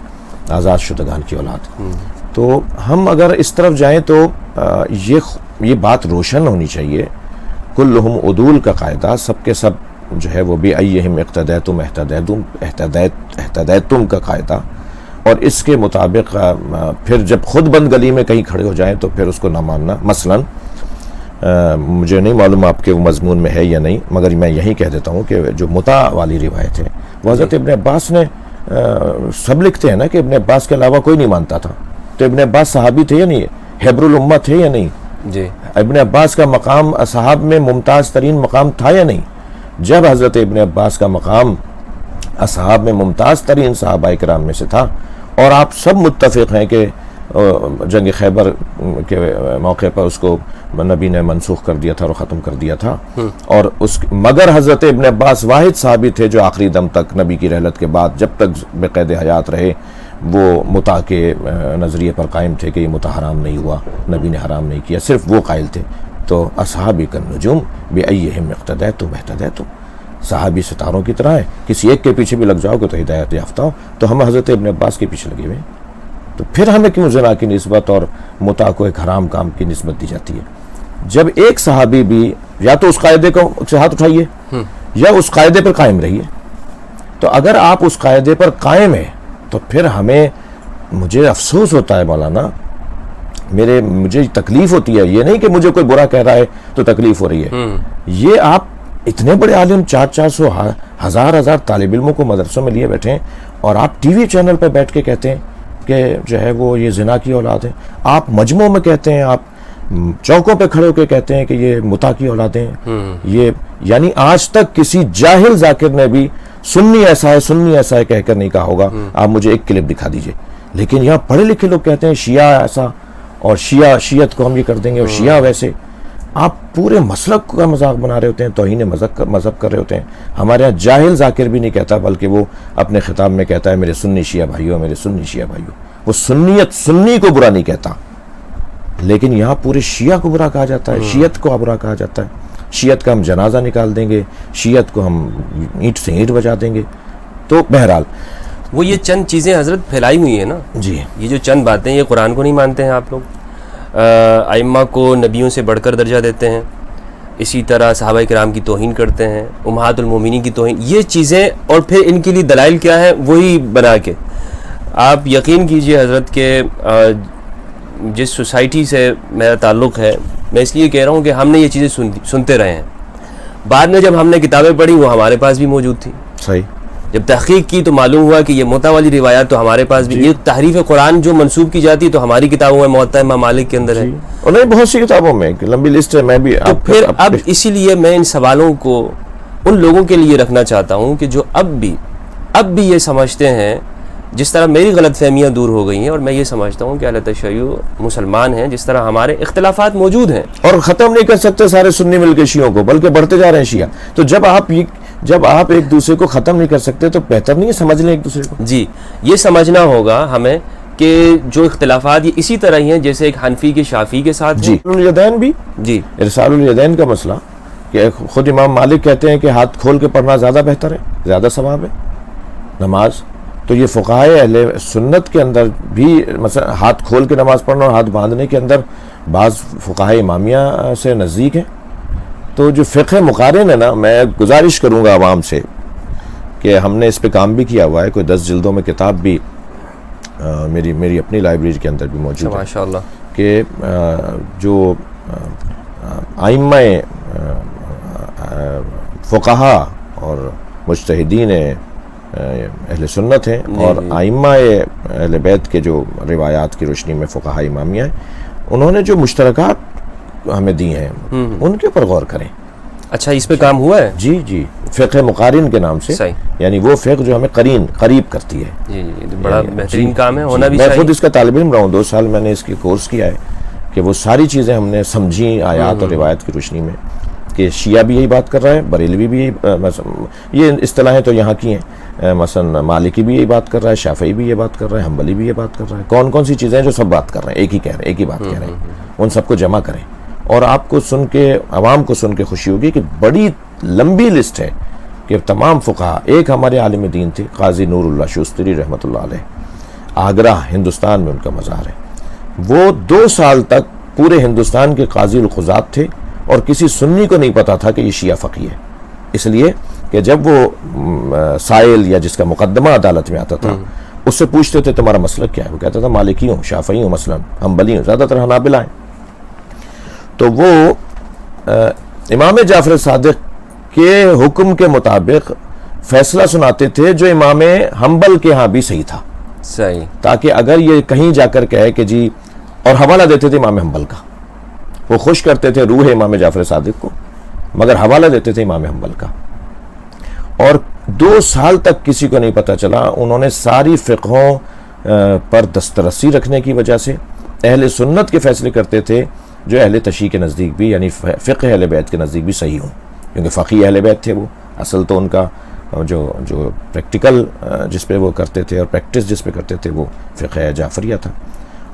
آزاد شدگان کی اولاد۔ تو ہم اگر اس طرف جائیں تو یہ بات روشن ہونی چاہیے. کلہم عدول کا قاعدہ، سب کے سب جو ہے وہ بِأَيِّهِمْ اقتدیتم کا قاعدہ، اور اس کے مطابق پھر جب خود بند گلی میں کہیں کھڑے ہو جائیں تو پھر اس کو نہ ماننا. مثلا مجھے نہیں معلوم آپ کے وہ مضمون میں ہے یا نہیں، مگر میں یہی کہہ دیتا ہوں کہ جو متع والی روایت ہے وہ حضرت ابن عباس نے، سب لکھتے ہیں نا کہ ابن عباس کے علاوہ کوئی نہیں مانتا تھا. تو ابن عباس صحابی تھے یا نہیں؟ حبر الامہ تھے یا نہیں؟ جی. ابن عباس کا مقام اصحاب میں ممتاز ترین مقام تھا یا نہیں؟ جب حضرت ابن عباس کا مقام اصحاب میں ممتاز ترین صحابہ کرام میں سے تھا، اور آپ سب متفق ہیں کہ جنگ خیبر کے موقع پر اس کو نبی نے منسوخ کر دیا تھا اور ختم کر دیا تھا، اور مگر حضرت ابن عباس واحد صحابی تھے جو آخری دم تک نبی کی رحلت کے بعد جب تک بقید حیات رہے وہ متع کے نظریے پر قائم تھے کہ یہ متع حرام نہیں ہوا، نبی نے حرام نہیں کیا، صرف وہ قائل تھے. تو اصحابی کالنجوم بِأَيِّهِمْ اقتدیتم، صحابی ستاروں کی طرح ہے، کسی ایک کے پیچھے بھی لگ جاؤ گے تو ہدایت یافتہ ہو. تو ہم حضرت ابن عباس کے پیچھے لگے ہوئے ہیں، تو پھر ہمیں کیوں زنا کی نسبت اور متع کو ایک حرام کام کی نسبت دی جاتی ہے؟ جب ایک صحابی بھی یا تو اس قاعدے کو سے ہاتھ اٹھائیے یا اس قاعدے پر قائم رہیے. تو اگر آپ اس قاعدے پر قائم ہیں تو پھر مجھے افسوس ہوتا ہے مولانا، مجھے تکلیف ہوتی ہے. یہ نہیں کہ مجھے کوئی برا کہہ رہا ہے تو تکلیف ہو رہی ہے. یہ آپ اتنے بڑے عالم 400 ہزار طالب علموں کو مدرسوں میں لیے بیٹھے ہیں، اور آپ ٹی وی چینل پہ بیٹھ کے کہتے ہیں کہ جو ہے وہ یہ زنا کی اولاد ہے. آپ مجمعوں میں کہتے ہیں، آپ چوکوں پہ کھڑے ہو کے کہتے ہیں کہ یہ متع کی اولادیں ہیں. یہ یعنی آج تک کسی جاہل ذاکر نے بھی سنی ایسا ہے کہہ کر نہیں کہا ہوگا. آپ مجھے ایک کلپ دکھا دیجئے. لیکن یہاں پڑھے لکھے لوگ کہتے ہیں شیعہ ایسا، اور شیعت کو ہم یہ کر دیں گے، اور شیعہ ویسے. آپ پورے مسلک کا مذاق بنا رہے ہوتے ہیں، توہین مذہب کر رہے ہوتے ہیں. ہمارے یہاں جاہل ذاکر بھی نہیں کہتا، بلکہ وہ اپنے خطاب میں کہتا ہے میرے سنی شیعہ بھائیوں، میرے سنی شیعہ بھائیوں. وہ سنی کو برا نہیں کہتا، لیکن یہاں پورے شیعہ کو برا کہا جاتا ہے، شیعت کو برا کہا جاتا ہے. شیعت کا ہم جنازہ نکال دیں گے، شیعت کو ہم اینٹ سے اینٹ بجا دیں گے. تو بہرحال وہ یہ چند چیزیں حضرت پھیلائی ہوئی ہیں نا جی، یہ جو چند باتیں، یہ قرآن کو نہیں مانتے ہیں آپ لوگ، ائمہ کو نبیوں سے بڑھ کر درجہ دیتے ہیں، اسی طرح صحابہ کرام کی توہین کرتے ہیں، امہات المومنین کی توہین، یہ چیزیں، اور پھر ان کے لیے دلائل کیا ہے وہی بنا کے. آپ یقین کیجئے حضرت کہ جس سوسائٹی سے میرا تعلق ہے، میں اس لیے کہہ رہا ہوں کہ ہم نے یہ چیزیں سنتے رہے ہیں. بعد میں جب ہم نے کتابیں پڑھی وہ ہمارے پاس بھی موجود تھی. صحیح. جب تحقیق کی تو معلوم ہوا کہ یہ متع والی روایات تو ہمارے پاس بھی، یہ تحریف قرآن جو منسوب کی جاتی ہے تو ہماری کتابوں میں موطا امام مالک کے اندر ہے، اور نہیں بہت سی کتابوں میں، لمبی لسٹ ہے. میں بھی تو پھر اب اسی لیے میں ان سوالوں کو ان لوگوں کے لیے رکھنا چاہتا ہوں کہ جو اب بھی یہ سمجھتے ہیں، جس طرح میری غلط فہمیاں دور ہو گئی ہیں، اور میں یہ سمجھتا ہوں کہ اہل تشیع مسلمان ہیں، جس طرح ہمارے اختلافات موجود ہیں، اور ختم نہیں کر سکتے سارے سنی مل کے شیعوں کو، بلکہ بڑھتے جا رہے ہیں شیعہ. تو جب آپ ایک دوسرے کو ختم نہیں کر سکتے تو بہتر نہیں ہے سمجھ لیں ایک دوسرے کو. جی، یہ سمجھنا ہوگا ہمیں کہ جو اختلافات یہ اسی طرح ہی ہیں جیسے ایک حنفی کے شافعی کے ساتھ جی. الیدین بھی، جی، ارسال الیدین کا مسئلہ کہ خود امام مالک کہتے ہیں کہ ہاتھ کھول کے پڑھنا زیادہ بہتر ہے، زیادہ ثواب ہے نماز. تو یہ فقہائے اہل سنت کے اندر بھی مثلا ہاتھ کھول کے نماز پڑھنا اور ہاتھ باندھنے کے اندر بعض فقہائے امامیہ سے نزدیک ہیں. تو جو فقہ مقارن ہے نا، میں گزارش کروں گا عوام سے کہ ہم نے اس پہ کام بھی کیا ہوا ہے، کوئی 10 جلدوں میں کتاب بھی میری اپنی لائبریری کے اندر بھی موجود ہے ماشاءاللہ، کہ جو ائمہ فقہا اور مجتہدین اہل سنت ہیں اور ائمہ اہل بیت کے جو روایات کی روشنی میں فقہا امامیہ ہیں، انہوں نے جو مشترکات ہمیں دی ہیں ان کے اوپر غور کریں. اچھا، اس پہ کام ہوا ہے؟ جی، فقہ مقارن کے نام سے، یعنی وہ فقہ جو ہمیں قریب کرتی ہے. جی، بڑا بہترین کام ہے، ہونا بھی میں چاہیے. خود اس کا طالب علم رہا ہوں، 2 سال میں نے اس کی کورس کیا ہے کہ وہ ساری چیزیں ہم نے سمجھی آیات اور روایت کی روشنی میں، کہ شیعہ بھی یہی بات کر رہا ہے، بریلوی بھی یہ اصطلاحیں تو یہاں کی ہیں، مثلا مالکی بھی یہی بات کر رہا ہے، شافعی بھی یہ بات کر رہا ہے، حنبلی بھی یہ بات کر رہا ہے. کون سی چیزیں جو سب بات کر رہے ہیں، ایک ہی بات کہہ رہے ہیں، ان سب کو جمع کریں. اور آپ کو سن کے، عوام کو سن کے خوشی ہوگی کہ بڑی لمبی لسٹ ہے کہ تمام فقہا. ایک ہمارے عالم دین تھے قاضی نور اللہ شوستری رحمۃ اللہ علیہ، آگرہ ہندوستان میں ان کا مزار ہے. وہ 2 سال تک پورے ہندوستان کے قاضی القضات تھے اور کسی سنی کو نہیں پتا تھا کہ یہ شیعہ فقیہ ہے، اس لیے کہ جب وہ سائل یا جس کا مقدمہ عدالت میں آتا تھا اس سے پوچھتے تھے تمہارا مسلک کیا ہے، وہ کہتا تھا مالکی ہوں، شافعی ہوں، مثلا حنبلی ہوں، زیادہ تر حنابلہ ہیں. تو وہ امام جعفر صادق کے حکم کے مطابق فیصلہ سناتے تھے جو امام حنبل کے ہاں بھی صحیح تھا، صحیح، تاکہ اگر یہ کہیں جا کر کہے کہ جی، اور حوالہ دیتے تھے امام حنبل کا، وہ خوش کرتے تھے روح امام جعفر صادق کو مگر حوالہ دیتے تھے امام حنبل کا. اور 2 سال تک کسی کو نہیں پتا چلا. انہوں نے ساری فقہوں پر دسترسی رکھنے کی وجہ سے اہل سنت کے فیصلے کرتے تھے جو اہل تشیع کے نزدیک بھی، یعنی فقہ اہل بیت کے نزدیک بھی صحیح ہوں، کیونکہ فقی اہل بیت تھے وہ. اصل تو ان کا جو پریکٹیکل جس پہ وہ کرتے تھے اور پریکٹس جس پہ کرتے تھے وہ فقہ جعفریہ تھا.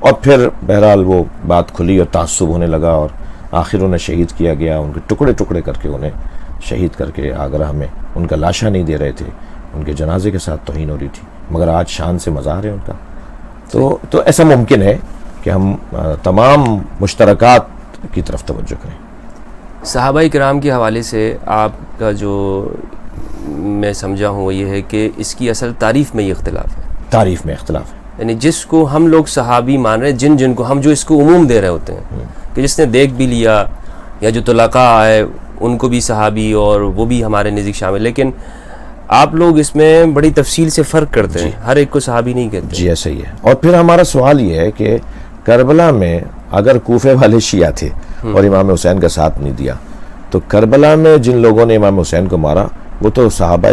اور پھر بہرحال وہ بات کھلی اور تعصب ہونے لگا اور آخر انہیں شہید کیا گیا. ان کے ٹکڑے ٹکڑے کر کے انہیں شہید کر کے آگرہ میں ان کا لاشہ نہیں دے رہے تھے، ان کے جنازے کے ساتھ توہین ہو رہی تھی، مگر آج شان سے مزار ہے ان کا. تو ایسا ممکن ہے کہ ہم تمام مشترکات کی طرف توجہ کریں. صحابہ کرام کے حوالے سے آپ کا جو میں سمجھا ہوں وہ یہ ہے کہ اس کی اصل تعریف میں یہ اختلاف ہے. تعریف میں اختلاف ہے، یعنی جس کو ہم لوگ صحابی مان رہے ہیں، جن کو ہم جو اس کو عموم دے رہے ہوتے ہیں کہ جس نے دیکھ بھی لیا یا جو طلقاء آئے ان کو بھی صحابی اور وہ بھی ہمارے نزدیک شامل، لیکن آپ لوگ اس میں بڑی تفصیل سے فرق کرتے ہیں، ہر ایک کو صحابی نہیں کہتے. جی ایسا ہی ہے. اور پھر ہمارا سوال یہ ہے کہ کربلا میں اگر کوفے والے شیعہ تھے اور امام حسین کا ساتھ نہیں دیا، تو کربلا میں جن لوگوں نے امام حسین کو مارا وہ تو صحابہ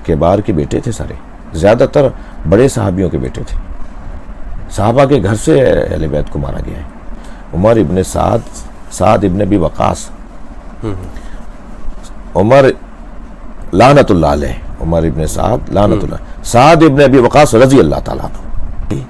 کبار کے بیٹے تھے، سارے زیادہ تر بڑے صحابیوں کے بیٹے تھے. صحابہ کے گھر سے اہل بیت کو مارا گیا ہے. عمر ابن سعد ابن ابی وقاص، عمر لعنت اللہ علیہ، عمر ابن سعد لعنت اللہ، سعد ابن ابی وقاص رضی اللہ تعالیٰ عنہ،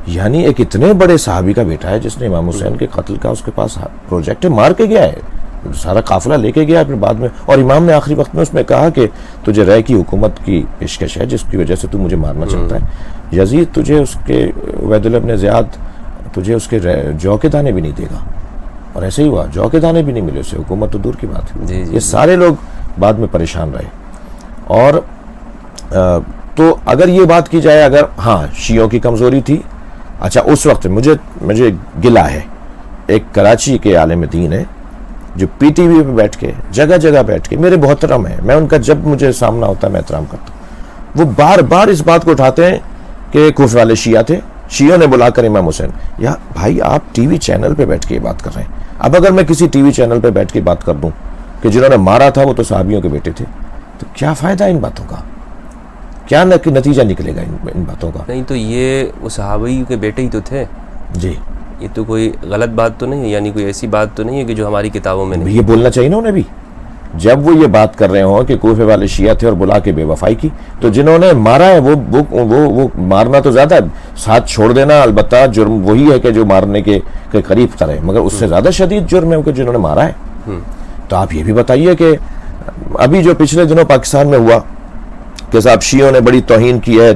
یعنی ایک اتنے بڑے صحابی کا بیٹا ہے جس نے امام حسین کے قتل کا اس کے پاس پروجیکٹ مار کے گیا ہے، سارا قافلہ لے کے گیا. پھر بعد میں اور امام نے آخری وقت میں اس میں کہا کہ تجھے رائے کی حکومت کی پیشکش ہے جس کی وجہ سے تو مجھے مارنا چاہتا ہے. یزید تجھے اس کے عبید اللہ ابن زیاد تجھے اس کے جو کے دانے بھی نہیں دے گا، اور ایسے ہی ہوا، جو کے دانے بھی نہیں ملے اسے، حکومت تو دور کی بات ہے. یہ سارے لوگ بعد میں پریشان رہے. اور تو اگر یہ بات کی جائے، اگر ہاں شیعوں کی کمزوری تھی، اچھا اس وقت مجھے گلا ہے، ایک کراچی کے عالم دین ہے جو پی ٹی وی پہ بیٹھ کے جگہ جگہ بیٹھ کے، میرے محترم ہیں، میں ان کا جب مجھے سامنا ہوتا ہے میں احترام کرتا ہوں، وہ بار بار اس بات کو اٹھاتے ہیں کہ کوفے والے شیعہ تھے، شیعوں نے بلا کر امام حسین. یا بھائی آپ ٹی وی چینل پہ بیٹھ کے یہ بات کر رہے ہیں. اب اگر میں کسی ٹی وی چینل پہ بیٹھ کے بات کر دوں کہ جنہوں نے مارا تھا وہ تو صحابیوں کے بیٹے تھے، تو کیا فائدہ ان باتوں کا؟ کیا نتیجہ نکلے گا ان باتوں کا؟ نہیں تو یہ وہ صحابی کے بیٹے ہی تو تھے. جی یہ تو کوئی غلط بات تو نہیں ہے، یعنی کوئی ایسی بات تو نہیں ہے کہ جو ہماری کتابوں میں نہیں. یہ بولنا چاہیے نا انہیں بھی، جب وہ یہ بات کر رہے ہوں کہ کوفے والے شیعہ تھے اور بلا کے بے وفائی کی، تو جنہوں نے مارا ہے وہ مارنا تو زیادہ ہے، ساتھ چھوڑ دینا البتہ جرم وہی ہے کہ جو مارنے کے قریب تر ہے، مگر اس سے زیادہ شدید جرم ہے کہ جنہوں نے مارا ہے. تو آپ یہ بھی بتائیے کہ ابھی جو پچھلے دنوں پاکستان میں ہوا کہ صاحب شیعوں نے بڑی توہین کی ہے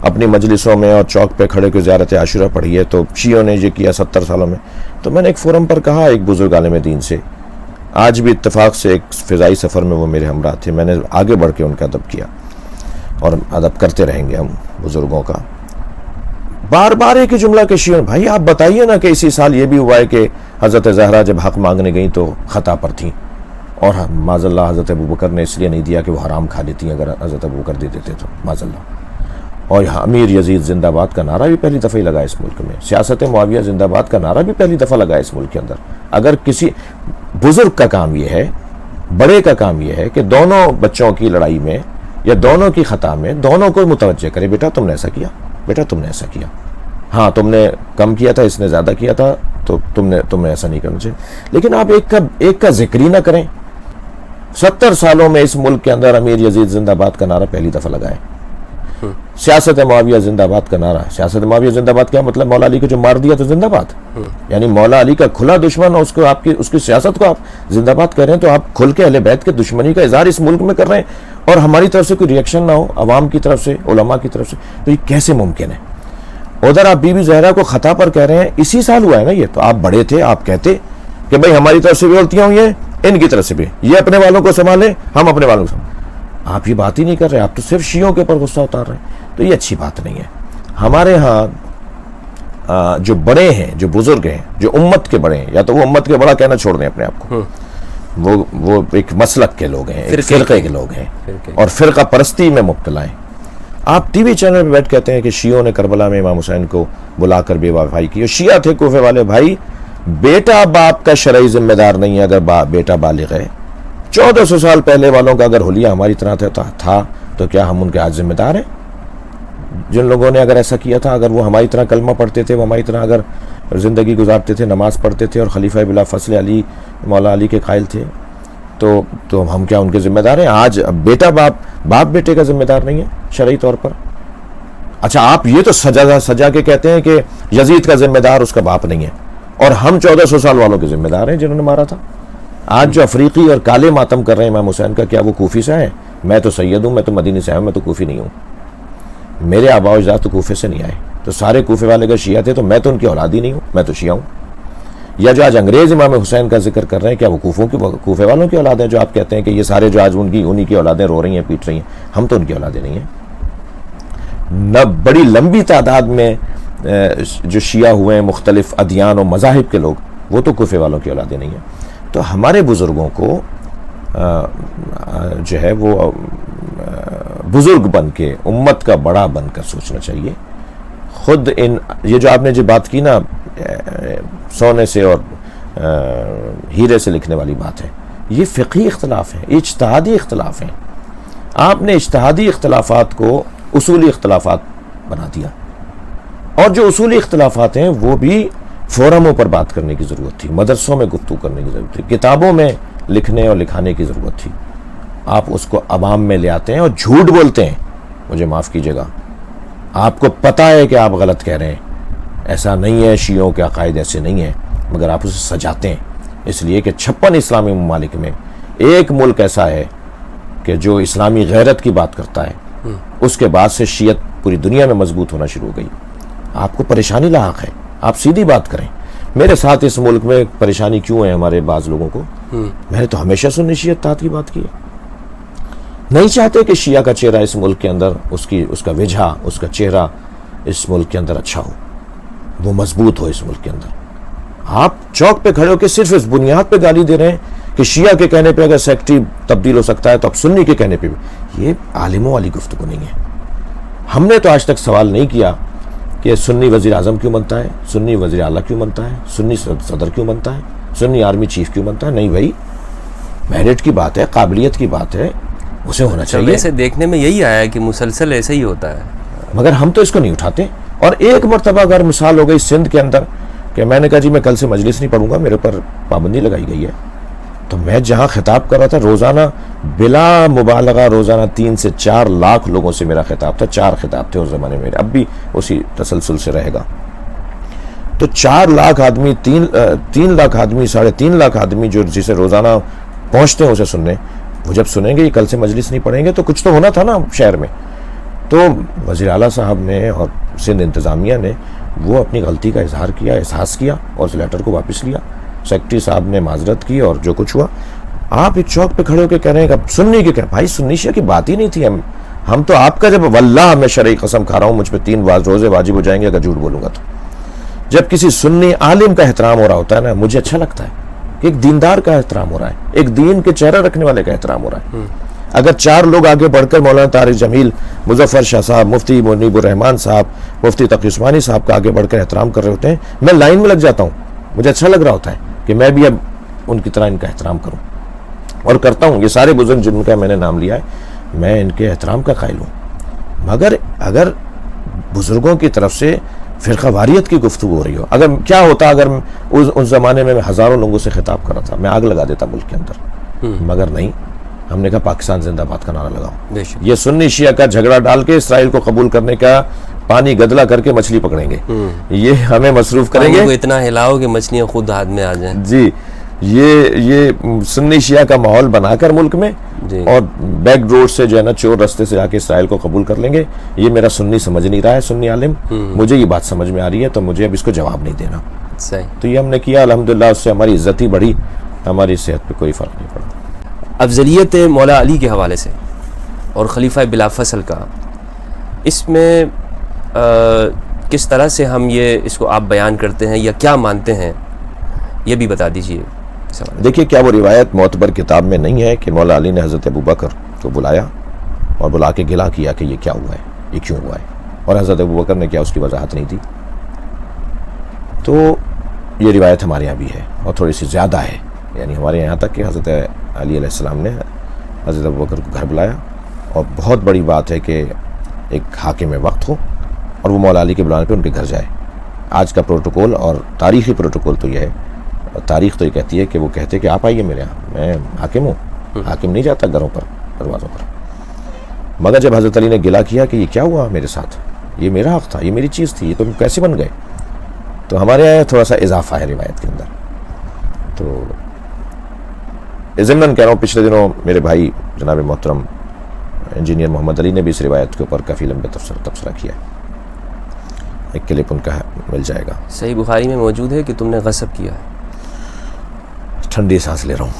اپنی مجلسوں میں اور چوک پہ کھڑے کے زیارت عاشورہ پڑھی ہے، تو شیعوں نے یہ کیا 70 سالوں میں. تو میں نے ایک فورم پر کہا ایک بزرگ عالم دین سے، آج بھی اتفاق سے ایک فضائی سفر میں وہ میرے ہمراہ تھے، میں نے آگے بڑھ کے ان کا ادب کیا اور ادب کرتے رہیں گے ہم بزرگوں کا. بار بار ایک ہی جملہ کہ شیعوں، بھائی آپ بتائیے نا کہ اسی سال یہ بھی ہوا ہے کہ حضرت زہرا جب حق مانگنے گئیں تو خطا پر تھیں، اور معاذ اللہ حضرت ابوبکر نے اس لیے نہیں دیا کہ وہ حرام کھا لیتی، اگر حضرت ابوبکر دے دیتے تو معاذ اللہ. اور امیر یزید زندہ باد کا نعرہ بھی پہلی دفعہ ہی لگا اس ملک میں، سیاست معاویہ زندہ باد کا نعرہ بھی پہلی دفعہ لگا اس ملک کے اندر. اگر کسی بزرگ کا کام یہ ہے، بڑے کا کام یہ ہے کہ دونوں بچوں کی لڑائی میں یا دونوں کی خطا میں دونوں کو متوجہ کرے، بیٹا تم نے ایسا کیا، بیٹا تم نے ایسا کیا، ہاں تم نے کم کیا تھا، اس نے زیادہ کیا تھا، تو تم نے ایسا نہیں کرنا چاہیے. لیکن آپ ایک کا ذکر ہی نہ کریں. 70 سالوں میں اس ملک کے اندر امیر یزید زندہ باد کا نعرہ پہلی دفعہ لگائے. سیاست معاویہ زندہ باد کا نعرہ، سیاست معاویہ زندہ باد کیا مطلب؟ مولا علی کو جو مار دیا تو زندہ باد، یعنی مولا علی کا کھلا دشمن اور اس کی سیاست کو آپ زندہ باد کر رہے ہیں، تو آپ کھل کے اہل بیت کے دشمنی کا اظہار اس ملک میں کر رہے ہیں اور ہماری طرف سے کوئی ریئیکشن نہ ہو، عوام کی طرف سے، علماء کی طرف سے، تو یہ کیسے ممکن ہے؟ ادھر آپ بی بی زہرا کو خطا پر کہہ رہے ہیں, اسی سال ہوا ہے نا یہ, تو آپ بڑے تھے, آپ کہتے کہ بھائی ہماری طرف سے بھی غلطیاں ہوئی ہیں, ان کی طرف سے بھی, یہ اپنے والوں کو سنبھالیں, ہم اپنے والوں کو سنبھالیں. آپ یہ بات ہی نہیں کر رہے, آپ تو صرف شیعوں کے اوپر غصہ اتار رہے ہیں, تو یہ اچھی بات نہیں ہے. ہمارے ہاں جو بڑے ہیں, جو بزرگ ہیں, جو امت کے بڑے ہیں, یا تو وہ امت کے بڑا کہنا چھوڑ دیں اپنے آپ کو, وہ ایک مسلک کے لوگ ہیں, ایک فرقے کے لوگ ہیں, اور فرقہ پرستی میں مبتلا ہیں. آپ ٹی وی چینل پہ بیٹھ کہتے ہیں کہ شیعوں نے کربلا میں امام حسین کو بلا کر بے وفائی کی. شیعہ تھے کوفے والے, بھائی بیٹا باپ کا شرعی ذمہ دار نہیں ہے اگر بیٹا بالغ ہے. 1400 سال پہلے والوں کا اگر حلیہ ہماری طرح تھا تو کیا ہم ان کے آج ذمہ دار ہیں؟ جن لوگوں نے اگر ایسا کیا تھا, اگر وہ ہماری طرح کلمہ پڑھتے تھے, وہ ہماری طرح اگر زندگی گزارتے تھے, نماز پڑھتے تھے, اور خلیفہ بلا فصل علی مولا علی کے قائل تھے, تو ہم کیا ان کے ذمہ دار ہیں؟ آج بیٹا باپ بیٹے کا ذمہ دار نہیں ہے شرعی طور پر. اچھا, آپ یہ تو سجا کے کہتے ہیں کہ یزید کا ذمہ دار اس کا باپ نہیں ہے, اور ہم 1400 سال والوں کے ذمہ دار ہیں جنہوں نے مارا تھا. آج جو افریقی اور کالے ماتم کر رہے ہیں امام حسین کا, کیا وہ کوفی سے ہیں؟ میں تو سید ہوں, میں تو مدینی سے آیا ہوں, میں تو کوفی نہیں ہوں. میرے آبا و اجداد تو کوفے سے نہیں آئے, تو سارے کوفے والے کا شیعہ تھے, تو میں تو ان کی اولاد ہی نہیں ہوں, میں تو شیعہ ہوں. یا جو آج انگریز امام حسین کا ذکر کر رہے ہیں, کیا وہ کوفے والوں کی اولاد ہیں؟ جو آپ کہتے ہیں کہ یہ سارے جو آج انہی کی اولادیں رو رہی ہیں, پیٹ رہی ہیں, ہم تو ان کی اولادیں نہیں ہیں. نہ بڑی لمبی تعداد میں جو شیعہ ہوئے ہیں مختلف ادیان و مذاہب کے لوگ, وہ تو کوفے والوں کی اولادیں نہیں ہیں. تو ہمارے بزرگوں کو جو ہے وہ بزرگ بن کے, امت کا بڑا بن کر سوچنا چاہیے. خود یہ جو آپ نے جو بات کی نا سونے سے اور ہیرے سے لکھنے والی بات ہے, یہ فقہی اختلاف ہے, اجتہادی اختلاف ہیں. آپ نے اجتہادی اختلافات کو اصولی اختلافات بنا دیا, اور جو اصولی اختلافات ہیں وہ بھی فورموں پر بات کرنے کی ضرورت تھی, مدرسوں میں گفتگو کرنے کی ضرورت تھی, کتابوں میں لکھنے اور لکھانے کی ضرورت تھی. آپ اس کو عوام میں لے آتے ہیں اور جھوٹ بولتے ہیں. مجھے معاف کیجیے گا, آپ کو پتہ ہے کہ آپ غلط کہہ رہے ہیں, ایسا نہیں ہے, شیعوں کے عقائد ایسے نہیں ہیں, مگر آپ اسے سجاتے ہیں. اس لیے کہ 56 اسلامی ممالک میں ایک ملک ایسا ہے کہ جو اسلامی غیرت کی بات کرتا ہے, اس کے بعد سے شیعت پوری دنیا میں مضبوط ہونا شروع ہو گئی. آپ کو پریشانی لاحق ہے, آپ سیدھی بات کریں. میرے ساتھ اس ملک میں پریشانی کیوں ہے ہمارے بعض لوگوں کو؟ میں نے تو ہمیشہ سنی شیعت اتحاد کی بات کی ہے. نہیں چاہتے کہ شیعہ کا چہرہ اس ملک کے اندر, اس کا وجہ, اس کا چہرہ اس ملک کے اندر اچھا ہو, وہ مضبوط ہو اس ملک کے اندر. آپ چوک پہ کھڑے ہو کے صرف اس بنیاد پہ گالی دے رہے ہیں کہ شیعہ کے کہنے پہ اگر سیکٹری تبدیل ہو سکتا ہے تو اب سنی کے کہنے پہ بھی. یہ عالموں والی گفتگو نہیں ہے. ہم نے تو آج تک سوال نہیں کیا کہ سنی وزیر اعظم کیوں بنتا ہے, سنی وزیر اعلیٰ کیوں بنتا ہے, سنی صدر کیوں بنتا ہے, سنی آرمی چیف کیوں بنتا ہے. نہیں بھائی, میرٹ کی بات ہے, قابلیت کی بات ہے, اسے ہونا چاہیے. ایسے دیکھنے میں یہی آیا ہے کہ مسلسل ایسے ہی ہوتا ہے, مگر ہم تو اس کو نہیں اٹھاتے. اور ایک مرتبہ اگر مثال ہو گئی سندھ کے اندر کہ میں نے کہا جی میں کل سے مجلس نہیں پڑھوں گا, میرے پر پابندی لگائی گئی ہے, تو میں جہاں خطاب کر رہا تھا روزانہ بلا مبالغہ روزانہ 3 سے 4 لاکھ لوگوں سے میرا خطاب تھا. 4 خطاب تھے اس زمانے میں, اب بھی اسی تسلسل سے رہے گا. تو 4 لاکھ آدمی, 3 لاکھ آدمی, 3.5 لاکھ آدمی جو جسے روزانہ پہنچتے ہیں اسے سننے, وہ جب سنیں گے یہ کل سے مجلس نہیں پڑھیں گے تو کچھ تو ہونا تھا نا شہر میں. تو وزیر اعلیٰ صاحب نے اور سندھ انتظامیہ نے وہ اپنی غلطی کا اظہار کیا, احساس کیا, اور اس لیٹر کو واپس لیا. سیکٹری صاحب نے معذرت کی, اور جو کچھ ہوا. آپ ایک چوک پہ کھڑے ہو کے کہہ رہے ہیں کہ سنی کے, بھائی سنی شیعہ کی بات ہی نہیں تھی. ہم تو آپ کا, جب واللہ میں شرعی قسم کھا رہا ہوں مجھ پہ 3 روزے واجب ہو جائیں گے اگر جھوٹ بولوں گا تو. جب کسی سنی عالم کا احترام ہو رہا ہوتا ہے نا, مجھے اچھا لگتا ہے کہ ایک دیندار کا احترام ہو رہا ہے, ایک دین کے چہرہ رکھنے والے کا احترام ہو رہا ہے. اگر 4 لوگ آگے بڑھ کر مولانا طارق جمیل, مظفر شاہ صاحب, مفتی منیب الرحمان صاحب, مفتی تقی عثمانی صاحب کا آگے بڑھ کر احترام کر رہے ہوتے ہیں, میں لائن میں لگ جاتا ہوں. مجھے اچھا لگ رہا ہوتا ہے کہ میں بھی اب ان کی طرح ان کا احترام کروں, اور کرتا ہوں. یہ سارے بزرگ جن کا میں نے نام لیا ہے, میں ان کے احترام کا قائل ہوں. مگر اگر بزرگوں کی طرف سے فرقہ واریت کی گفتگو ہو رہی ہو, اگر کیا ہوتا اگر اس زمانے میں ہزاروں لوگوں سے خطاب کر رہا تھا, میں آگ لگا دیتا ملک کے اندر. مگر نہیں, ہم نے کہا پاکستان زندہ باد کا نعرہ لگاؤ. یہ سنی شیعہ کا جھگڑا ڈال کے اسرائیل کو قبول کرنے کا پانی گدلا کر کے مچھلی پکڑیں گے, یہ ہمیں مصروف کریں گے. اتنا ہلاؤ کہ مچھلیاں خود ہاتھ میں آ جائیں. جی, یہ سنی شیعہ کا ماحول بنا کر ملک میں, جی. اور بیک ڈور سے جو ہے نا چور رستے سے جا کے اسرائیل کو قبول کر لیں گے. یہ میرا سنی سمجھ نہیں رہا ہے, سنی عالم, مجھے یہ بات سمجھ میں آ رہی ہے, تو مجھے اب اس کو جواب نہیں دینا. صحیح. تو یہ ہم نے کیا, الحمدللہ اس سے ہماری عزت ہی بڑھی, ہماری صحت پہ کوئی فرق نہیں پڑا. افضلیت مولا علی کے حوالے سے اور خلیفہ بلا فصل کا, اس میں کس طرح سے ہم اس کو آپ بیان کرتے ہیں یا کیا مانتے ہیں, یہ بھی بتا دیجئے. دیکھیے, کیا وہ روایت معتبر کتاب میں نہیں ہے کہ مولا علی نے حضرت ابوبکر کو بلایا اور بلا کے گلا کیا کہ یہ کیا ہوا ہے, یہ کیوں ہوا ہے, اور حضرت ابوبکر نے کیا اس کی وضاحت نہیں دی؟ تو یہ روایت ہمارے یہاں بھی ہے اور تھوڑی سی زیادہ ہے. یعنی ہمارے یہاں تک کہ حضرت علی علیہ السلام نے حضرت ابوبکر کو گھر بلایا, اور بہت بڑی بات ہے کہ ایک حاکم وقت ہو اور وہ مولا علی کے بلانے پہ ان کے گھر جائے. آج کا پروٹوکول اور تاریخی پروٹوکول تو یہ ہے, تاریخ تو یہ کہتی ہے کہ وہ کہتے کہ آپ آئیے میرے یہاں, میں حاکم ہوں. حاکم نہیں جاتا گھروں پر, دروازوں پر. مگر جب حضرت علی نے گلا کیا کہ یہ کیا ہوا میرے ساتھ, یہ میرا حق تھا, یہ میری چیز تھی, یہ تم کیسے بن گئے, تو ہمارے یہاں تھوڑا سا اضافہ ہے روایت کے اندر. تو ضمن کہہ رہا ہوں, پچھلے دنوں میرے بھائی جناب محترم انجینئر محمد علی نے بھی اس روایت کے اوپر کافی لمبے تبصرہ کیا ہے. ایک کلپ ان کا مل جائے گا. صحیح بخاری میں موجود ہے کہ تم نے غصب کیا ہے. ٹھنڈی سانس لے رہا ہوں.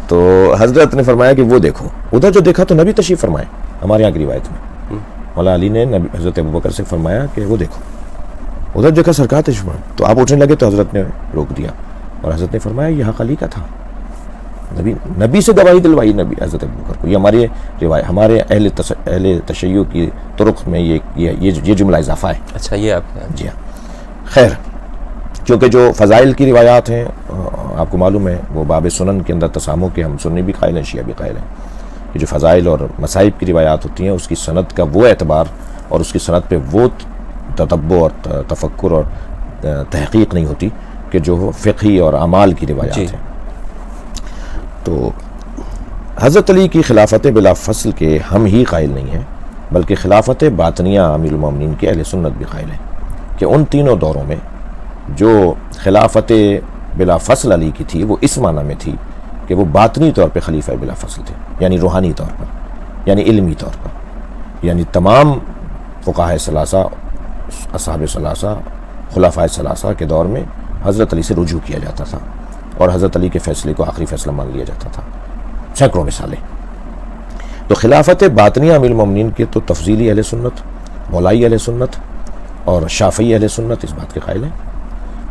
تو حضرت نے فرمایا کہ وہ دیکھو, ادھر جو دیکھا تو نبی تشریف فرمائے. ہمارے یہاں کی روایت میں مولا علی نے حضرت ابوبکر سے فرمایا کہ وہ دیکھو, ادھر دیکھا سرکار تشریف فرمائے. تو آپ اٹھنے لگے تو حضرت نے روک دیا, اور حضرت نے فرمایا یہ حق علی کا تھا. نبی سے گواہی دلوائی نبی حضرت ابوبکر کو. یہ ہماری روایت, ہمارے اہل تشیع کی طرق میں یہ جملہ اضافہ ہے. اچھا, یہ آپ کا. جی ہاں. خیر, کیونکہ جو فضائل کی روایات ہیں آپ کو معلوم ہے, وہ باب سنن کے اندر تسامح کے ہم سنی بھی قائل ہیں, شیعہ بھی قائل ہیں, کہ جو فضائل اور مصائب کی روایات ہوتی ہیں اس کی سند کا وہ اعتبار اور اس کی سند پہ وہ تتبع اور تفکر اور تحقیق نہیں ہوتی کہ جو فقہی اور اعمال کی روایات جی. ہیں. تو حضرت علی کی خلافت بلا فصل کے ہم ہی قائل نہیں ہیں, بلکہ خلافت باطنیہ امیر المومنین کے اہل سنت بھی قائل ہیں کہ ان تینوں دوروں میں جو خلافت بلا فصل علی کی تھی وہ اس معنی میں تھی کہ وہ باطنی طور پہ خلیفہ بلا فصل تھے, یعنی روحانی طور پر, یعنی علمی طور پر. یعنی تمام فقہاء ثلاثہ, اصحاب ثلاثہ, خلفاء ثلاثہ کے دور میں حضرت علی سے رجوع کیا جاتا تھا, اور حضرت علی کے فیصلے کو آخری فیصلہ مان لیا جاتا تھا. سینکڑوں مثالیں. تو خلافت باطنیہ امیر المومنین کے تو تفضیلی اہل سنت, مولائی اہل سنت اور شافعی اہل سنت اس بات کے قائل ہیں.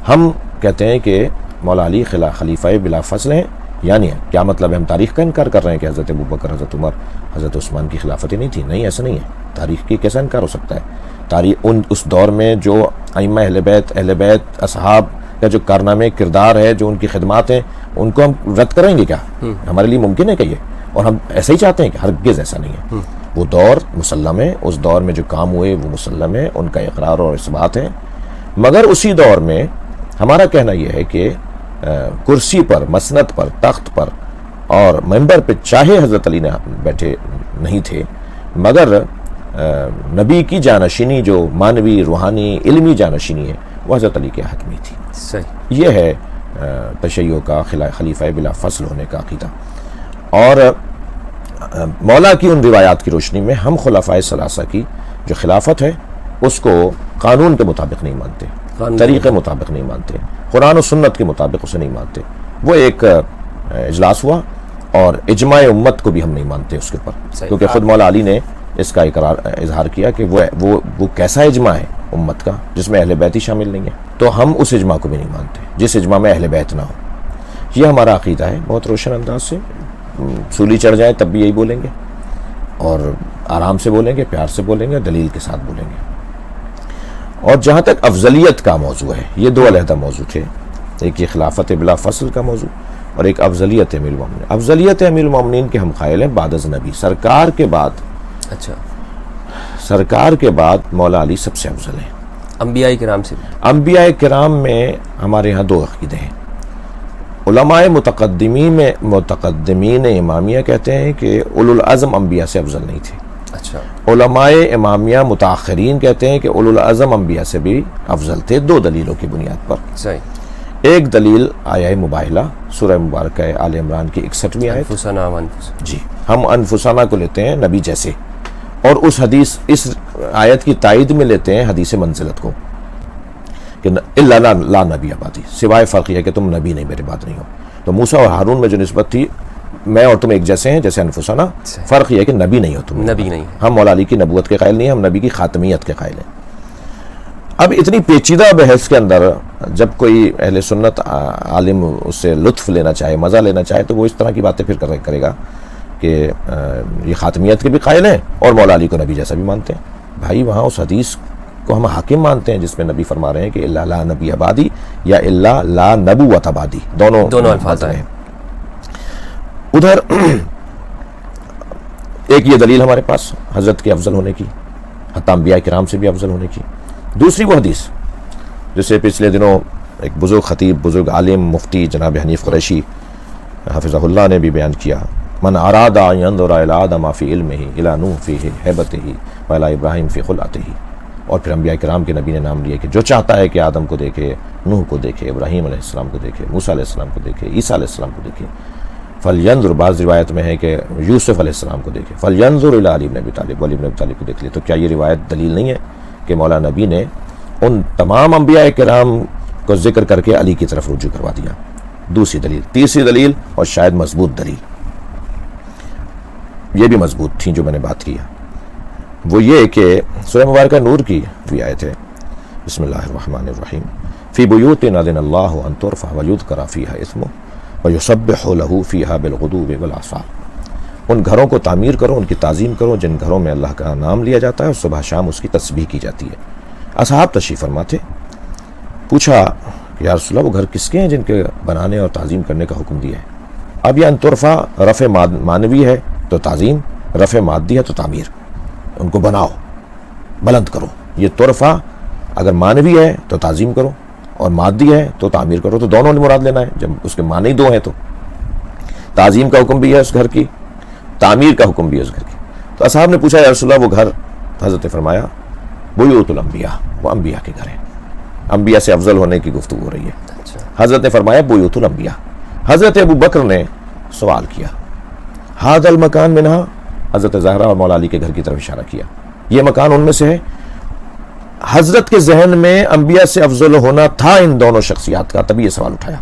ہم کہتے ہیں کہ مولا علی خلیفہ بلا فصل ہیں, یعنی کیا مطلب ہے, ہم تاریخ کا انکار کر رہے ہیں کہ حضرت ابوبکر, حضرت عمر, حضرت عثمان کی خلافتیں نہیں تھی؟ نہیں, ایسا نہیں ہے. تاریخ کی کیسا انکار ہو سکتا ہے؟ تاریخ اس دور میں جو ائمہ اہل بیت اصحاب کا جو کارنامے کردار ہے, جو ان کی خدمات ہیں, ان کو ہم رد کریں گے کیا؟ ہمارے لیے ممکن ہے کہ یہ, اور ہم ایسا ہی چاہتے ہیں کہ ہرگز ایسا نہیں ہے. وہ دور مسلم ہے, اس دور میں جو کام ہوئے وہ مسلم ہے, ان کا اقرار اور اثبات ہے. مگر اسی دور میں ہمارا کہنا یہ ہے کہ کرسی پر, مسند پر, تخت پر اور منبر پہ چاہے حضرت علی نے بیٹھے نہیں تھے, مگر نبی کی جانشینی جو مانوی, روحانی, علمی جانشینی ہے وہ حضرت علی کے حق میں تھی. صحیح. یہ ہے تشیع کا خلیفہ بلا فصل ہونے کا عقیدہ. اور مولا کی ان روایات کی روشنی میں ہم خلفائے ثلاثہ کی جو خلافت ہے اس کو قانون کے مطابق نہیں مانتے, طریقے مطابق نہیں مانتے, قرآن و سنت کے مطابق اسے نہیں مانتے. وہ ایک اجلاس ہوا, اور اجماع امت کو بھی ہم نہیں مانتے اس کے اوپر, کیونکہ خود مولا علی نے اس کا اظہار کیا کہ وہ کیسا اجماع ہے امت کا جس میں اہل بیت ہی شامل نہیں ہے. تو ہم اس اجماع کو بھی نہیں مانتے جس اجماع میں اہل بیت نہ ہو. یہ ہمارا عقیدہ ہے بہت روشن انداز سے. سولی چڑھ جائیں تب بھی یہی بولیں گے, اور آرام سے بولیں گے, پیار سے بولیں گے, دلیل کے ساتھ بولیں گے. اور جہاں تک افضلیت کا موضوع ہے, یہ دو علیحدہ موضوع تھے, ایک یہ خلافت بلا فصل کا موضوع اور ایک افضلیت امیر المومنین. افضلیت امیر المومنین کے ہم قائل ہیں بعد از نبی, سرکار کے بعد. اچھا, سرکار کے بعد مولا علی سب سے افضل ہیں انبیاء کرام سے. انبیاء کرام میں ہمارے ہاں دو عقیدے ہیں. علماء متقدمین امامیہ کہتے ہیں کہ اولو العزم انبیاء سے افضل نہیں تھے. اچھا. علماء امامیہ متاخرین کہتے ہیں کہ اولو العزم انبیاء سے بھی افضل تھے, دو دلیلوں کی بنیاد پر. صحیح. ایک دلیل آیا مباہلہ سورہ مبارکہ آل عمران کی 61ویں آیت. انفسنا وانفسکم. جی ہم انفسانہ کو لیتے ہیں نبی جیسے، اور اس حدیث اس آیت کی تائید میں لیتے ہیں حدیث منزلت کو کہ الا لا نبی بعدی، سوائے فرق یہ ہے کہ تم نبی نہیں میرے بعد نہیں ہو. تو موسیٰ اور ہارون میں جو نسبت تھی میں اور تم ایک جیسے ہیں جیسے انفسانہ، فرق یہ ہے کہ نبی نہیں ہو تم. نبی نہیں. ہم مولا علی کی نبوت کے قائل نہیں ہیں، ہم نبی کی خاتمیت کے قائل ہیں. اب اتنی پیچیدہ بحث کے اندر جب کوئی اہل سنت عالم اس سے لطف لینا چاہے، مزہ لینا چاہے، تو وہ اس طرح کی باتیں پھر کرے گا کہ یہ خاتمیت کے بھی قائل ہیں اور مولا علی کو نبی جیسا بھی مانتے ہیں. بھائی وہاں اس حدیث کو ہم حاکم مانتے ہیں جس میں نبی فرما رہے ہیں کہ الا لا نبی آبادی یا الا لا نبوت آبادی، دونوں الفاظ ہیں. ادھر ایک یہ دلیل ہمارے پاس حضرت کے افضل ہونے کی، حتی انبیاء کرام سے بھی افضل ہونے کی. دوسری وہ حدیث جسے پچھلے دنوں ایک بزرگ خطیب، بزرگ عالم، مفتی جناب حنیف قریشی حفظہ اللہ نے بھی بیان کیا، من اراد ان ينظر الى آدم فی علمہ الى نوح فی ہیبتہ والى ابراہیم فی خلعتہ. اور پھر انبیاء کرام کے نبی نے نام لیے کہ جو چاہتا ہے کہ آدم کو دیکھے، نوح کو دیکھے، ابراہیم علیہ السلام کو دیکھے، موسیٰ علیہ السلام کو دیکھے، عیسیٰ علیہ السلام کو دیکھے. فلینظر، بعض روایت میں ہے کہ یوسف علیہ السلام کو دیکھے. فلینظر الی علی بن ابی طالب، علی بن ابی طالب کو دیکھ لے. تو کیا یہ روایت دلیل نہیں ہے کہ مولا نبی نے ان تمام انبیاء کرام کو ذکر کر کے علی کی طرف رجوع کروا دیا؟ دوسری دلیل. تیسری دلیل اور شاید مضبوط دلیل، یہ بھی مضبوط تھی جو میں نے بات کی، وہ یہ کہ سورہ مبارکہ نور کی بھی آیت ہے، بسم اللہ الرحمن الرحیم، فی بیوت اذن اللہ ان ترفع ویذکر فیہا اسمہ ویسبح لہ فیہا بالغدو والآصال. ان گھروں کو تعمیر کرو، ان کی تعظیم کرو جن گھروں میں اللہ کا نام لیا جاتا ہے اور صبح شام اس کی تسبیح کی جاتی ہے. اصحاب تشریف فرما تھے، پوچھا کہ یا رسول اللہ وہ گھر کس کے ہیں جن کے بنانے اور تعظیم کرنے کا حکم دیا ہے؟ اب یہ انترفع رفع معنوی ہے تو تعظیم، رفع مادی ہے تو تعمیر. ان کو بناؤ، بلند کرو. یہ ترفع اگر معنوی ہے تو تعظیم کرو اور مادی ہے تو تعمیر کرو، تو دونوں نے مراد لینا ہے. جب اس کے معنی دو ہیں تو تعظیم کا حکم بھی ہے اس گھر کی، تعمیر کا حکم بھی ہے اس گھر کی. تو اصحاب نے پوچھا یا رسول اللہ وہ گھر؟ حضرت نے فرمایا بیوت الانبیاء، وہ انبیاء کے گھر ہیں. انبیاء سے افضل ہونے کی گفتگو ہو رہی ہے. حضرت نے فرمایا بیوت الانبیاء. حضرت ابو بکر نے سوال کیا، ھذا المکان منہا، حضرت زہرا اور مولا علی کے گھر کی طرف اشارہ کیا، یہ مکان ان میں سے ہے. حضرت کے ذہن میں انبیاء سے افضل ہونا تھا ان دونوں شخصیات کا، تبھی یہ سوال اٹھایا.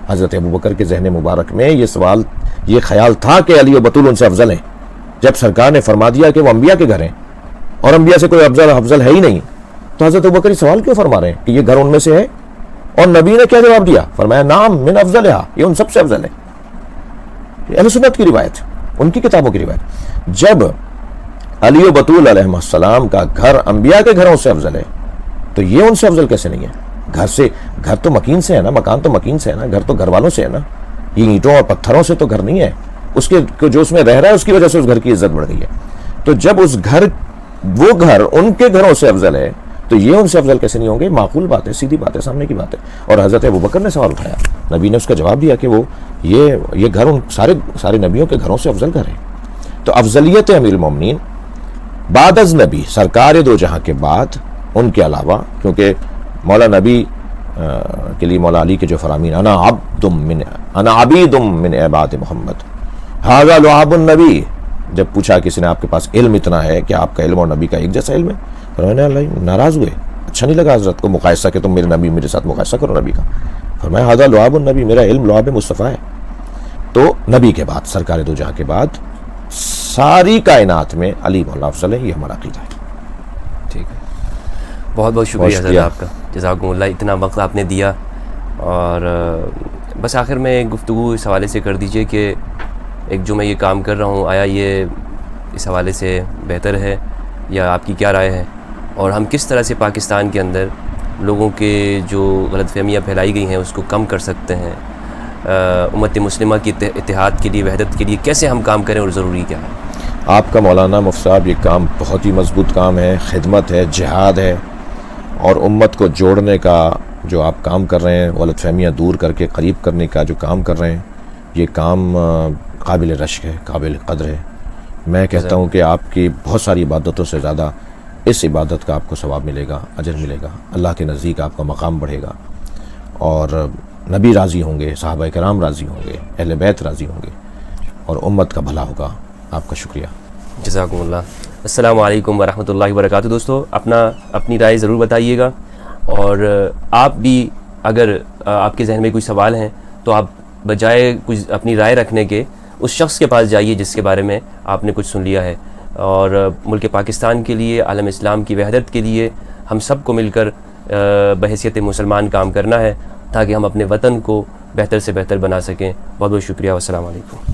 حضرت ابو بکر کے ذہن مبارک میں یہ سوال، یہ خیال تھا کہ علی و بطول ان سے افضل ہیں. جب سرکار نے فرما دیا کہ وہ انبیاء کے گھر ہیں اور انبیاء سے کوئی افضل ہے ہی نہیں، تو حضرت ابو بکر یہ سوال کیوں فرما رہے ہیں کہ یہ گھر ان میں سے ہے؟ اور نبی نے کیا جواب دیا؟ فرمایا نام من افضلھا، یہ ان سب سے افضل ہے. اہل سنت کی روایت، ان کی کتابوں کی روایت. جب علی و بطول علیہ السلام کا گھر انبیاء کے گھروں سے افضل ہے تو یہ ان سے افضل کیسے نہیں ہے؟ گھر تو مکین سے ہے نا، مکان تو مکین سے ہے نا، گھر تو گھر والوں سے ہے نا. یہ اینٹوں اور پتھروں سے تو گھر نہیں ہے. اس کے جو اس میں رہ رہا ہے اس کی وجہ سے اس گھر کی عزت بڑھ گئی ہے. تو جب وہ گھر ان کے گھروں سے افضل ہے تو یہ ان سے افضل کیسے نہیں ہوں گے؟ معقول بات ہے، سیدھی بات ہے، سامنے کی بات ہے. اور حضرت ابو بکر نے سوال اٹھایا، نبی نے اس کا جواب دیا کہ وہ یہ گھر ان سارے نبیوں کے گھروں سے افضل گھر ہے. تو افضلیت امیر المومنین بعد از نبی، سرکار دو جہاں کے بعد، ان کے علاوہ، کیونکہ مولا نبی کے لیے مولا علی کے جو فرامین، انا عبید من عباد محمد ھذا لعاب النبی. جب پوچھا کسی نے آپ کے پاس علم اتنا ہے کہ آپ کا علم اور نبی کا ایک جیسا علم ہے؟ فرمایا اللہ ناراض ہوئے، اچھا نہیں لگا حضرت کو مقایسہ کہ تم میرے ساتھ مقایسہ کرو نبی کا. فرمایا ھذا لعاب النبی، میرا علم لعاب مصطفیٰ ہے. تو نبی کے بعد، سرکار دو جہاں کے بعد ساری کائنات میں علی مولا افضل ہے، یہ ہمارا عقیدہ ہے. ٹھیک ہے، بہت بہت شکریہ حضرت آپ کا، جزاکم اللہ. اتنا وقت آپ نے دیا. اور بس آخر میں ایک گفتگو اس حوالے سے کر دیجئے کہ ایک جو میں یہ کام کر رہا ہوں، آیا یہ اس حوالے سے بہتر ہے یا آپ کی کیا رائے ہے؟ اور ہم کس طرح سے پاکستان کے اندر لوگوں کے جو غلط فہمیاں پھیلائی گئی ہیں اس کو کم کر سکتے ہیں؟ امت مسلمہ کی اتحاد کے لیے، وحدت کے لیے کیسے ہم کام کریں اور ضروری کیا ہے؟ آپ کا مولانا مفتی صاحب یہ کام بہت ہی مضبوط کام ہے، خدمت ہے، جہاد ہے. اور امت کو جوڑنے کا جو آپ کام کر رہے ہیں، غلط فہمیاں دور کر کے قریب کرنے کا جو کام کر رہے ہیں، یہ کام قابل رشک ہے، قابل قدر ہے. میں کہتا ہوں کہ آپ کی بہت ساری عبادتوں سے زیادہ اس عبادت کا آپ کو ثواب ملے گا، اجر ملے گا، اللہ کے نزدیک آپ کا مقام بڑھے گا. اور نبی راضی ہوں گے، صحابہ کرام راضی ہوں گے، اہل بیت راضی ہوں گے، اور امت کا بھلا ہوگا۔ آپ کا شکریہ۔ جزاکم اللہ۔ السلام علیکم ورحمۃ اللہ وبرکاتہ۔ دوستو اپنی رائے ضرور بتائیے گا، اور آپ بھی اگر آپ کے ذہن میں کوئی سوال ہیں تو آپ بجائے کچھ اپنی رائے رکھنے کے اس شخص کے پاس جائیے جس کے بارے میں آپ نے کچھ سن لیا ہے، اور ملک پاکستان کے لیے، عالم اسلام کی وحدت کے لیے ہم سب کو مل کر بحیثیت مسلمان کام کرنا ہے، تاکہ ہم اپنے وطن کو بہتر سے بہتر بنا سکیں۔ بہت بہت شکریہ، والسلام علیکم۔